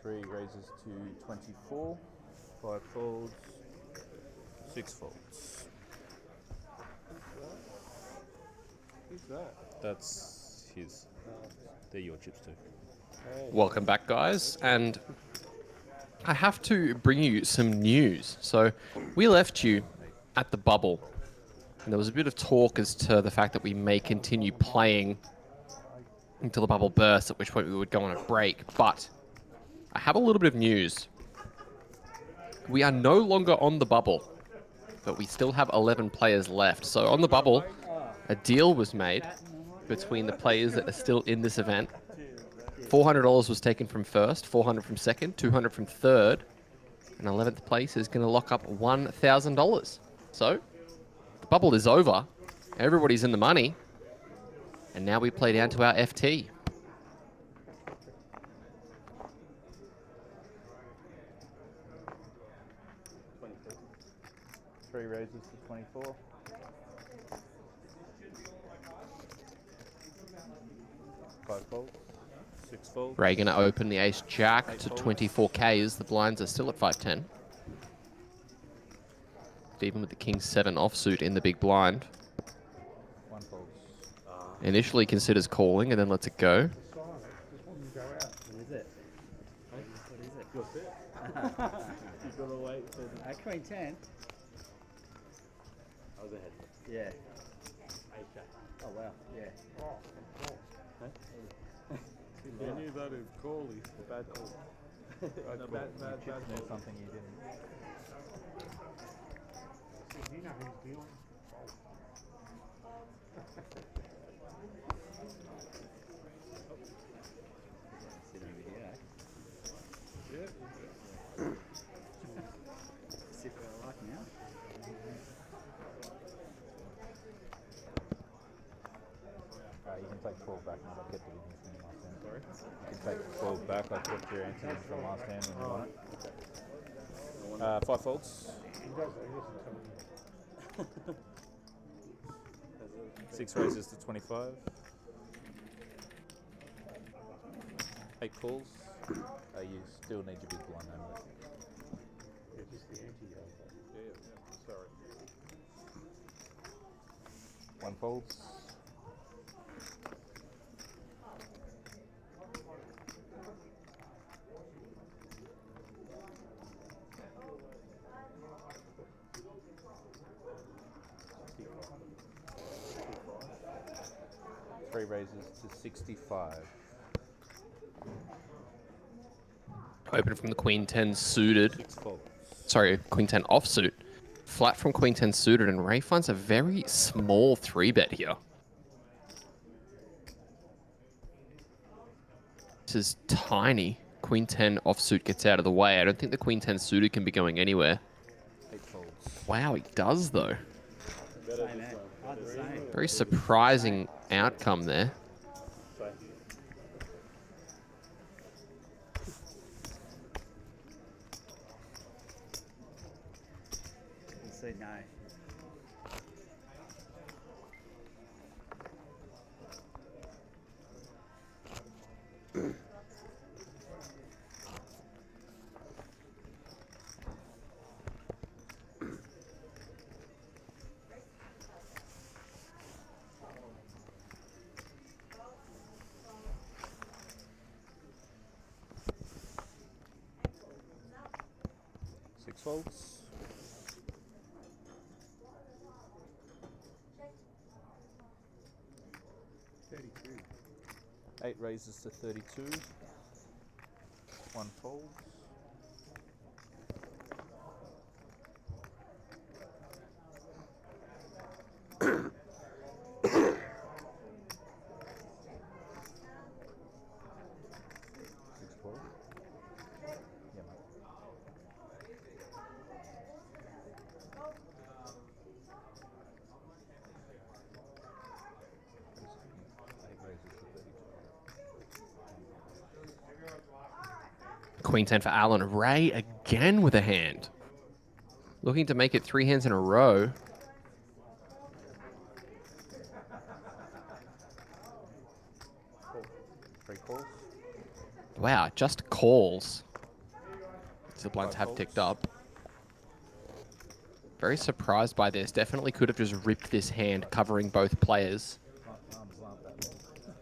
Three raises to 24. 5 folds. 6 folds. Who's that? That's his. They're your chips too. Welcome back, guys, and I have to bring you some news. So we left you at the bubble, and there was a bit of talk as to the fact that we may continue playing until the bubble bursts, at which point we would go on a break. But I have a little bit of news. We are no longer on the bubble, but we still have 11 players left. So on the bubble, a deal was made between the players that are still in this event. $400 was taken from first, 400 from second, 200 from third, and 11th place is going to lock up $1,000. So the bubble is over. Everybody's in the money. And now we play down to our FT. Three raises to 24. Five folds. 6 folds. Ray going to open the ace jack to 24K as the blinds are still at 510. Even with the king 7 offsuit in the big blind. 1 folds. Initially considers calling and then lets it go. What is it? What is it? You've got to wait for the... Queen 10. I was ahead. Yeah. Okay. Oh, wow. Yeah. I knew that is Corley. Bad call. No, bad There's something you didn't. You know who's dealing. Sit over here, Yeah. Sit where I like now. You can take 12 back and I'll get the business from last hand. Sorry? You can take 12 back. I kept your answer from last hand when you want it. 5 folds. 6 raises to 25. 8 calls. You still need your big blind hand. Yeah, just the anti-yellow. Yeah. Sorry. 1 folds. Three raises to 65. Open from the queen 10 suited. 6 folds. Sorry, queen 10 offsuit. Flat from queen 10 suited, and Ray finds a very small 3-bet here. This is tiny. Queen 10 offsuit gets out of the way. I don't think the queen 10 suited can be going anywhere. 8 folds. Wow, he does though. Same, eh? I had the same. Very surprising outcome there. You said no. Folds. 8 raises to 32. 1 folds. Queen 10 for Alan. Ray again with a hand. Looking to make it 3 hands in a row. Three calls. Wow, just calls. The blinds have calls. ticked up. Very surprised by this. Definitely could have just ripped this hand, covering both players. Arms aren't that long.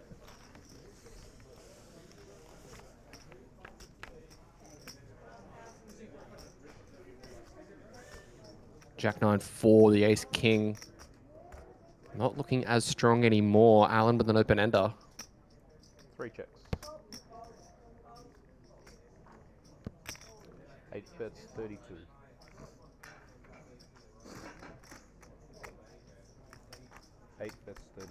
Jack 9 for the ace king. Not looking as strong anymore. Alan with an open ender. 3 checks. 8 bets, 32. Eight bets, 32.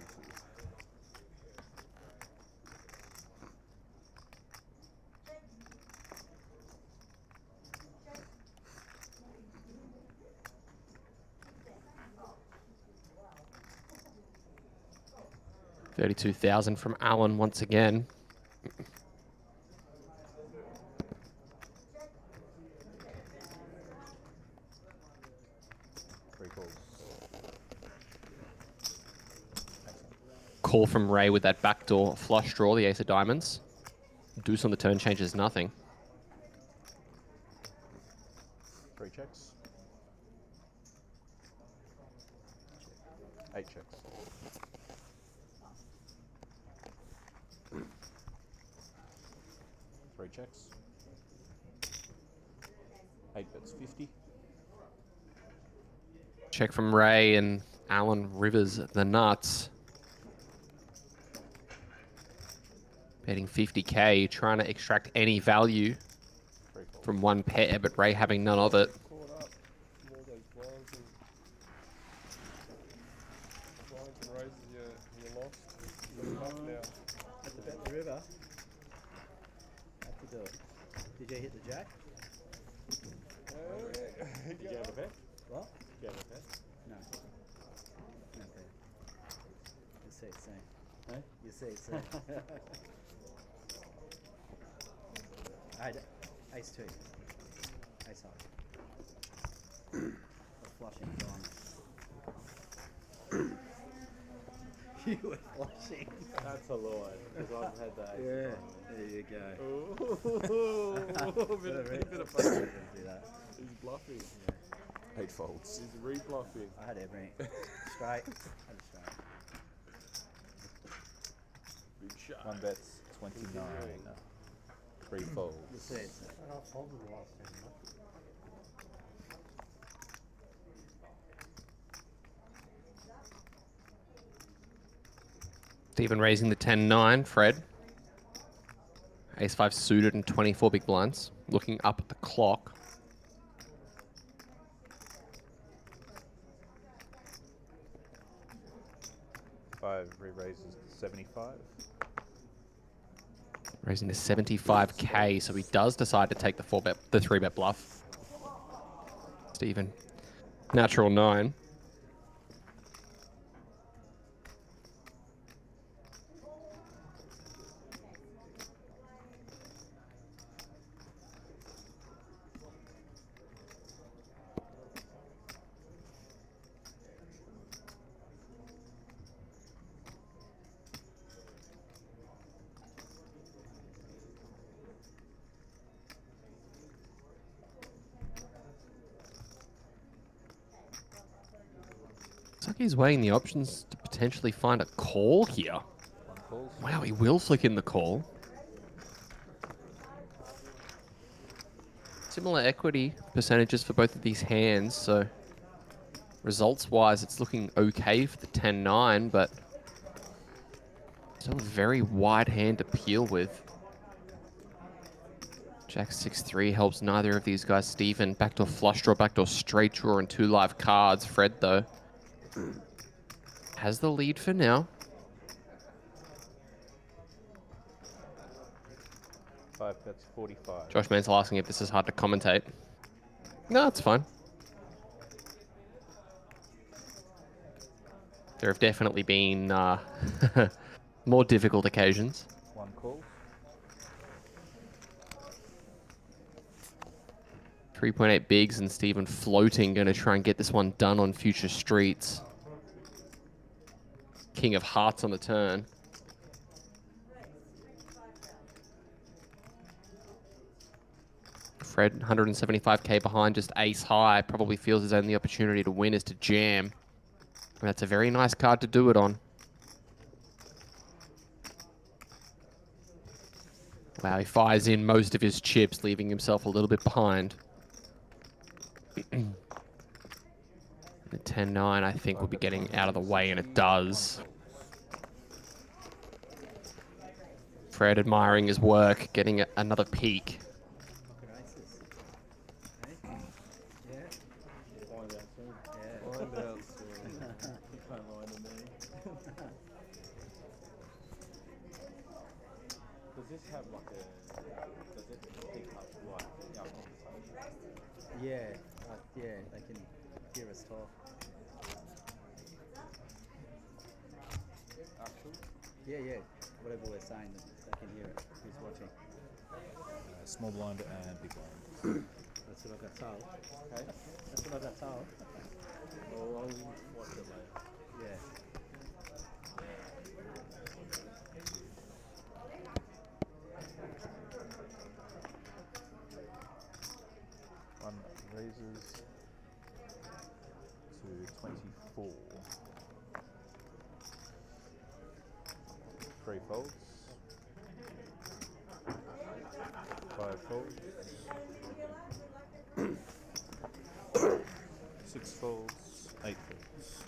$32,000 from Alan once again. Call from Ray with that backdoor flush draw, the ace of diamonds. Deuce on the turn changes nothing. 3 checks. 8 checks. Three checks. 8 bets, 50. Check from Ray and Alan rivers the nuts. Betting 50K, trying to extract any value from one pair, but Ray having none of it. Caught up. All those blinds and raises, you're lost. You're up now. Have to bet the river. Have to do it. Did you hit the jack? Did you have a bet? What? Did you have a bet? No. No bet. You see it soon. Huh? You see it soon. Ace 2. Ace high. That's flushing diamonds. You were flushing. That's a lie, because I've had that. Yeah, there you go. Ooh, bit of fun. Do that. He's bluffing. Yeah. 8 folds. He's re-bluffing. I had everything. Straight. I had a straight. Big shot. 1 bet's 29. 3 folds. You see it. Stephen raising the 10-9, Fred. Ace-5 suited and 24 big blinds. Looking up at the clock. Five re-raises to 75. Raising to 75K, so he does decide to take the 3-bet bluff. Stephen. Natural 9. Looks like he's weighing the options to potentially find a call here. 1 calls. Wow, he will flick in the call. Similar equity percentages for both of these hands, so results-wise, it's looking okay for the 10-9, but still a very wide hand to peel with. Jack 6-3 helps neither of these guys. Stephen, backdoor flush draw, backdoor straight draw, and 2 live cards. Fred, though, has the lead for now. 5 bets, 45. Josh Mansell asking if this is hard to commentate. No, it's fine. There have definitely been more difficult occasions. 1 call. 3.8 bigs and Stephen floating, going to try and get this one done on future streets. King of hearts on the turn. Fred, 175k behind, just ace high. Probably feels his only opportunity to win is to jam. And that's a very nice card to do it on. Wow, he fires in most of his chips, leaving himself a little bit behind. The 10-9, I think, will be getting out of the way, and it does. Fred admiring his work, getting another peek. Find out soon. You can't lie to me. Does this have like a... Does it pick up like our conversation? Yeah, yeah, they can hear us talk. Actually? Yeah, yeah, whatever we're saying, they can hear it. Who's watching? Small blind and big blind. That's what I got told. Okay. That's what I got told. Well, I'll watch it later. Yeah. One raises to 24. 3 folds. 5 folds. 6 folds. 8 folds.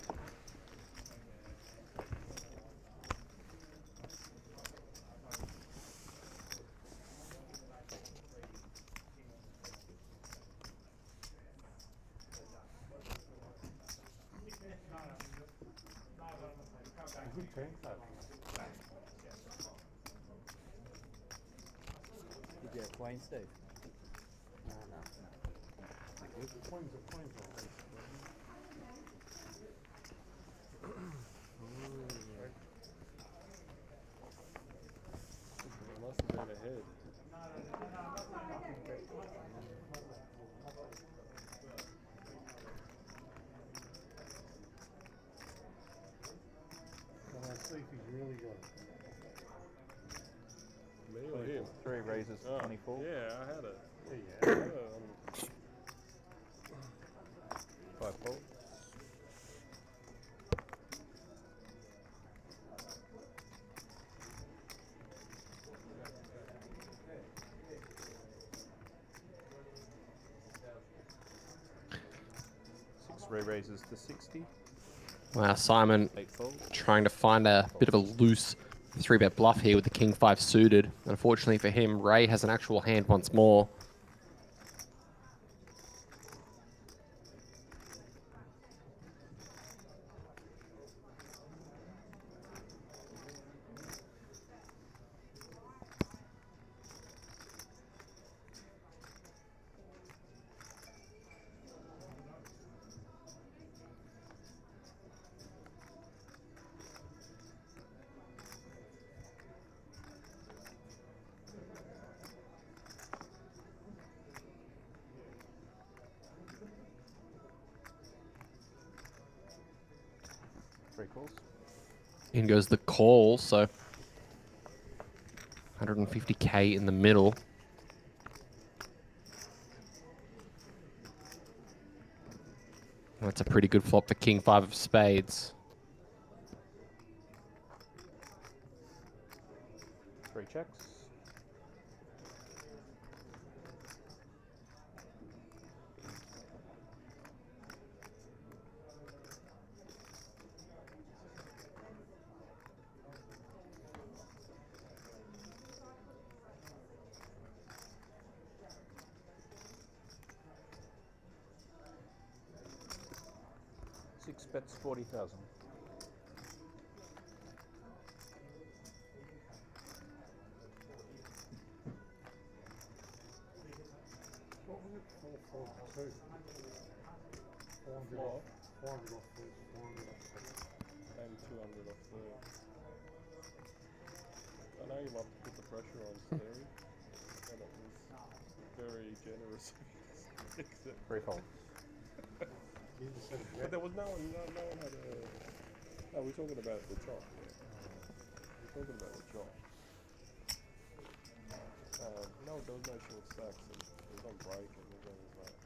Good turn card. Did you have Queen, Steve? Coins are coins. I must have been ahead. Can I see if he's really got it? Me or him? 3 raises to Oh, 24. yeah, I had it. Yeah. 5 folds. 6 re-raises to 60. Wow, Simon 8 folds. trying to find a bit of a loose 3-bet bluff here with the King 5 suited. Unfortunately for him, Ray has an actual hand once more. Calls. In goes the call, so 150k in the middle. That's a pretty good flop for King 5 of spades. 3 checks. Bets 40,000. What was it? 442. 400 off. 400 off first. 400 off second. And 200 off third. I know you love to put the pressure on Steve, and it was very generous. 3 folds. But there was no one had a. No, we're talking about the chop. Yeah. We're talking about the chop. No, there was no short stacks. And there was no break, and there was like.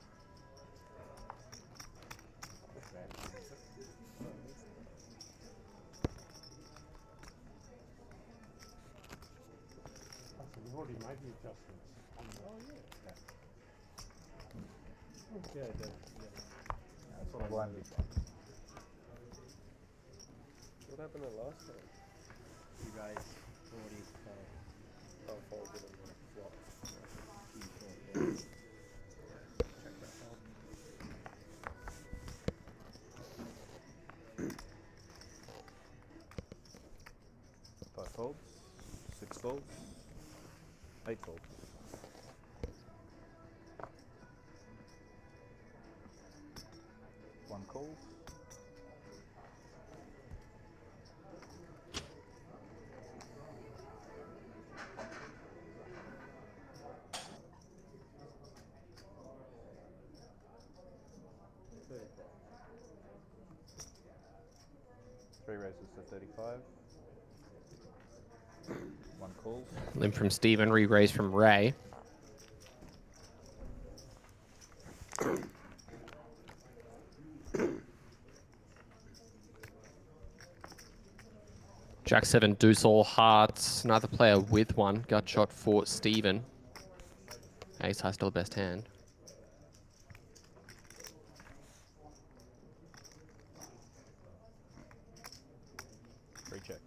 We've already made the adjustments. Oh yeah. Yeah, That's what I blinded. What happened the last time? You guys already Oh, folded in the flop. check that fold. 5 folds. 6 folds. 8 folds. 1 calls. Three raises to 35. 1 calls. Limp from Stephen, re-raise from Ray. Jack 7, deuce all hearts. Another player with one. Gut shot for Stephen. Ace high still the best hand. Three checks.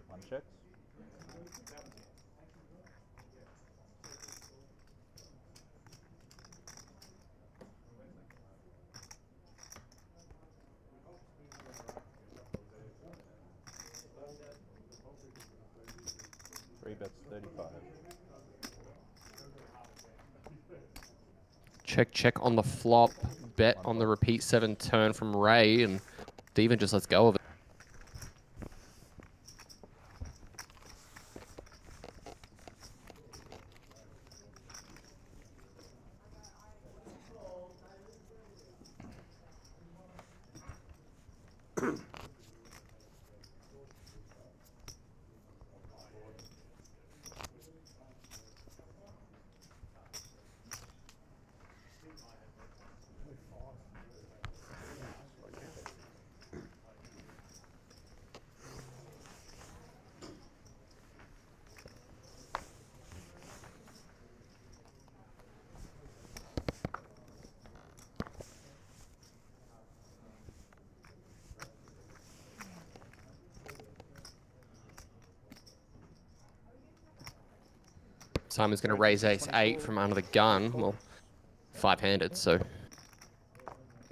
One checks. Three bets 35. Check, check on the flop. Bet on the repeat 7 turn from Ray, and Stephen just lets go of it. Simon's going to raise ace 8 from under the gun. Well, 5-handed, so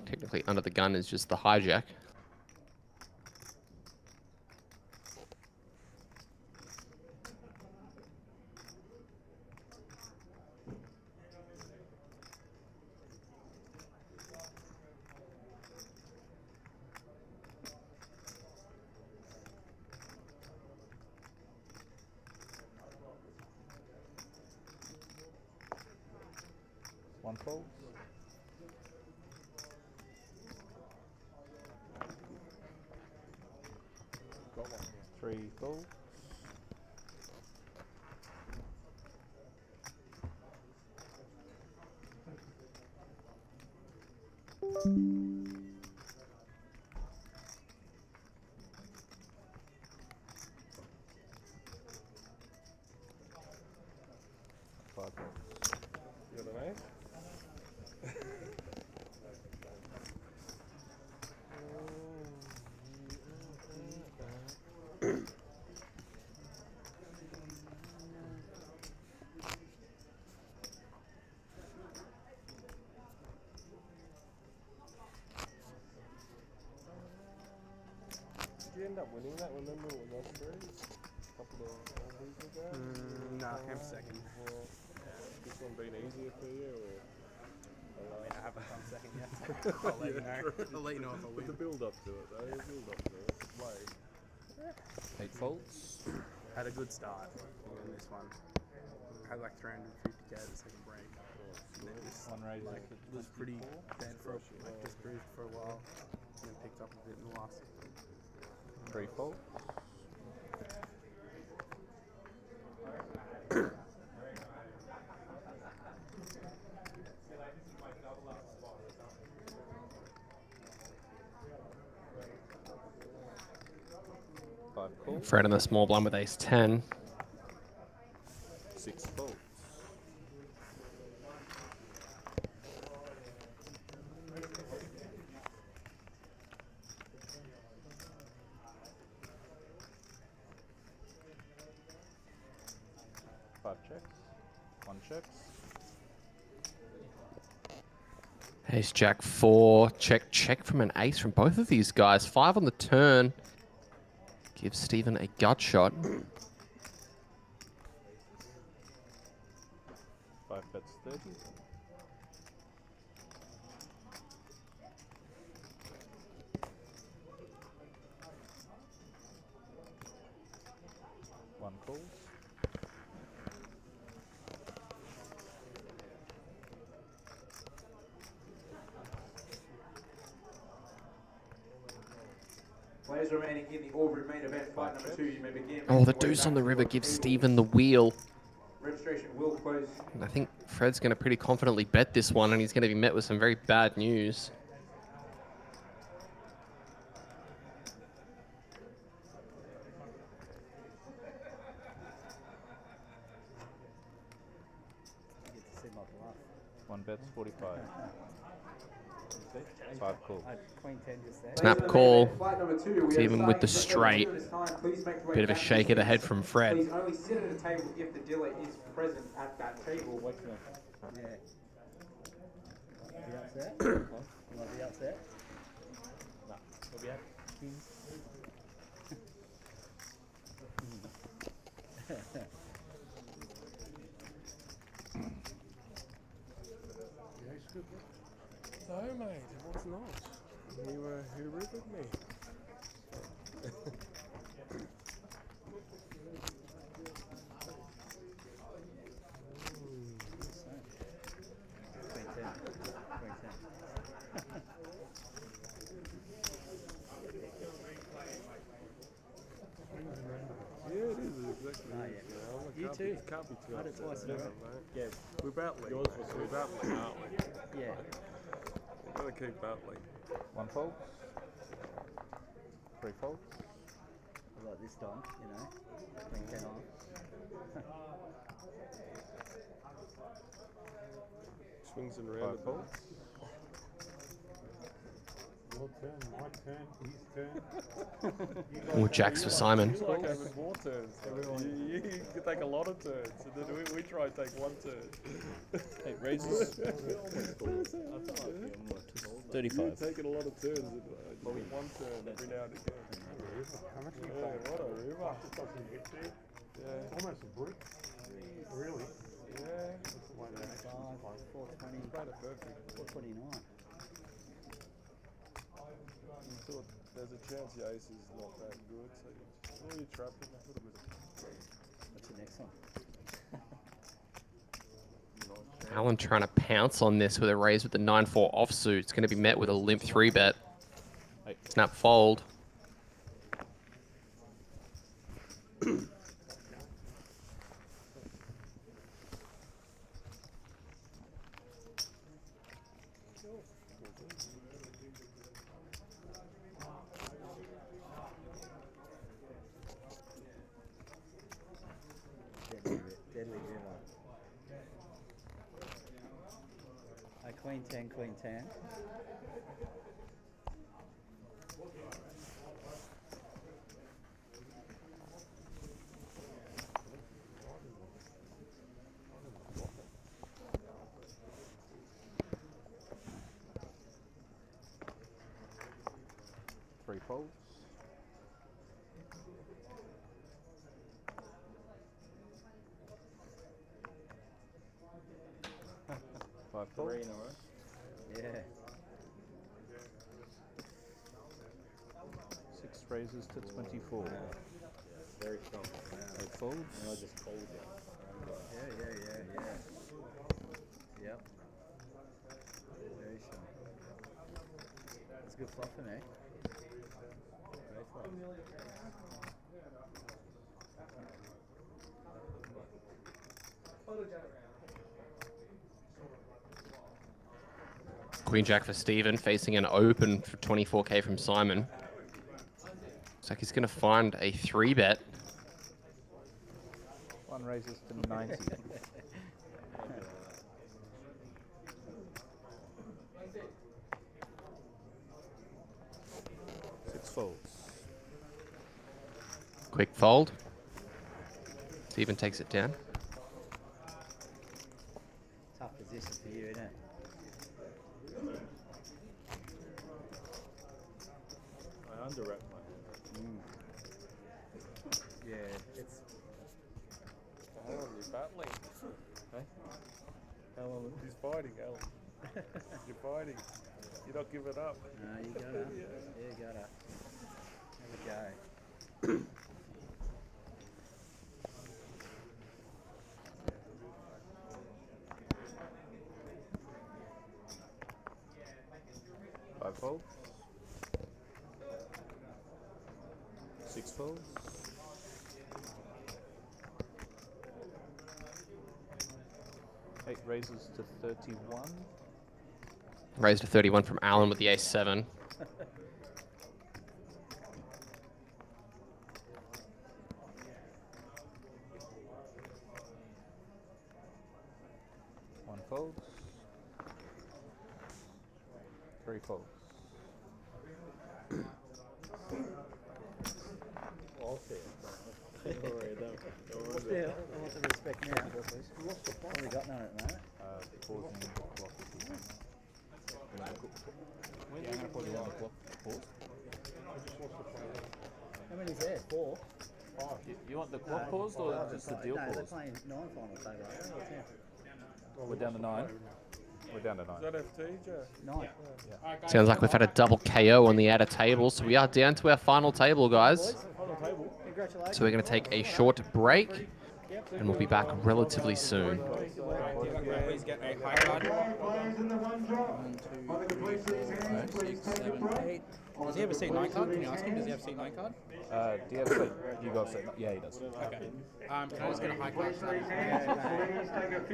technically under the gun is just the hijack. One folds. Got one. 3 folds. Five folds. You got an ace? Did you end up winning that? Remember it was us three? A couple of weeks ago? Nah, I'm second. Well, this one been easier for you, or? I haven't come second yet. I'll let you know. I'll let you know if I With win. the build up to it, though. The build up to it. Like, 8 folds. Had a good start in this one. Had like 350k the second break. And then just One raise like at was pretty 24. dead for like just cruised for a while, and then picked up a bit in the last. 3 folds. Fred in the small blind with ace 10. 6 folds. Five checks. 1 checks. Ace Jack 4. Check from an ace from both of these guys. 5 on the turn. Gives Stephen a gut shot. 5 bets 30. One calls. Players remaining in the Albury main event, fight number 2, you may begin. Oh, the deuce on the river gives Stephen the wheel. Registration will close. And I think Fred's going to pretty confidently bet this one, and he's going to be met with some very bad news. You get to see my bluff. 1 bet's 45. 5 calls. Queen 10 just there. Snap call. Fight number 2, we Stephen are with the starting straight. this time. Please make your way Bit of a back to shake of the seats. head from Fred. Please only sit at a table if the dealer is present at that table. Yeah. Be upset? You want to be upset? No. We'll be No, mate, it was not. You riveted me. Queen 10. Queen 10. Yeah, it is exactly. Oh, yeah. You too. Can't be too I had it upset twice in a about row. it, mate. Yeah. We're battling. We're battling, aren't we? Yeah. We've got to keep battling. 1 fold. 3 folds. Like this time, you know. Queen 10 on. Swings and 5 roundabouts. folds. Your turn, my turn, his turn. Or Jacks for Simon. You like having more turns. You can take a lot of turns, and then we try and take 1 turn. Hey, raises. 35. You're taking a lot of turns, and you get 1 turn every now and again. How much are you Yeah, paying? what a river. Just doesn't get there. Yeah. It's almost a brick. Really? Yeah. That's the way that action's close. 420. Played it perfect. 429. You thought there's a chance your ace is not that good, so you trap him a little bit. What's the next one? Alan trying to pounce on this with a raise with the 9-4 offsuit. It's going to be met with a limp 3-bet. Snap fold. Deadly river. Queen 10, Queen 10. Three folds. Five folds. 3 in a row. Yeah. 6 raises to 24. Very strong. 8 folds. And I just called you. Yeah. Yep. Very strong. It's good fluffing, eh? Very fluff. Queen Jack for Steven, facing an open for 24k from Simon. Looks like he's going to find a 3-bet. 1 raises to 90. Six folds. Quick fold. Steven takes it down. Tough position for you, isn't it? I underwrapped my hand. Yeah, it's. Alan, you're battling. Hey? How long? He's fighting, Alan. You're fighting. You're not giving up. No, you gotta. Yeah, you gotta. Have a go. 5 folds. 6 folds. 8 raises to 31. Raised to 31 from Alan with the ace-7. One folds. 3 folds. All fair. Don't worry, don't worry. I want the respect now. Probably got none at the moment. Pausing the clock if you want. Yeah, I'm going to put you on the clock. Pause. How many's there? 4? You want the clock paused or just the deal No, they're paused? playing 9 final table. I don't know what's We're down to 9. We're down to 9. Is that FT, Joe? 9. Sounds like we've had a double KO on the outer table, so we are down to our final table, guys. Final table. Congratulations. So we're going to take a short break, and we'll be back relatively soon. Please get a high card. 1, 2, 3, 4, 5, 6, 7, 8. Does he have a seat 9 card? Can you ask him? Does he have a seat 9 card? Do you have a seat? You got a seat? Yeah, he does. Okay. Can I just get a high card?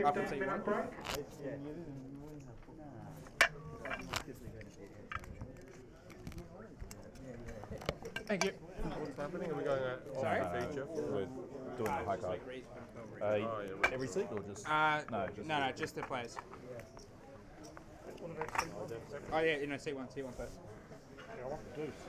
Up from seat 1. Thank you. What's happening? Are we going on the feature? We're doing the high card. Every seat or just? No, just the players. Oh yeah, seat 1 first. Yeah, I want the deuce.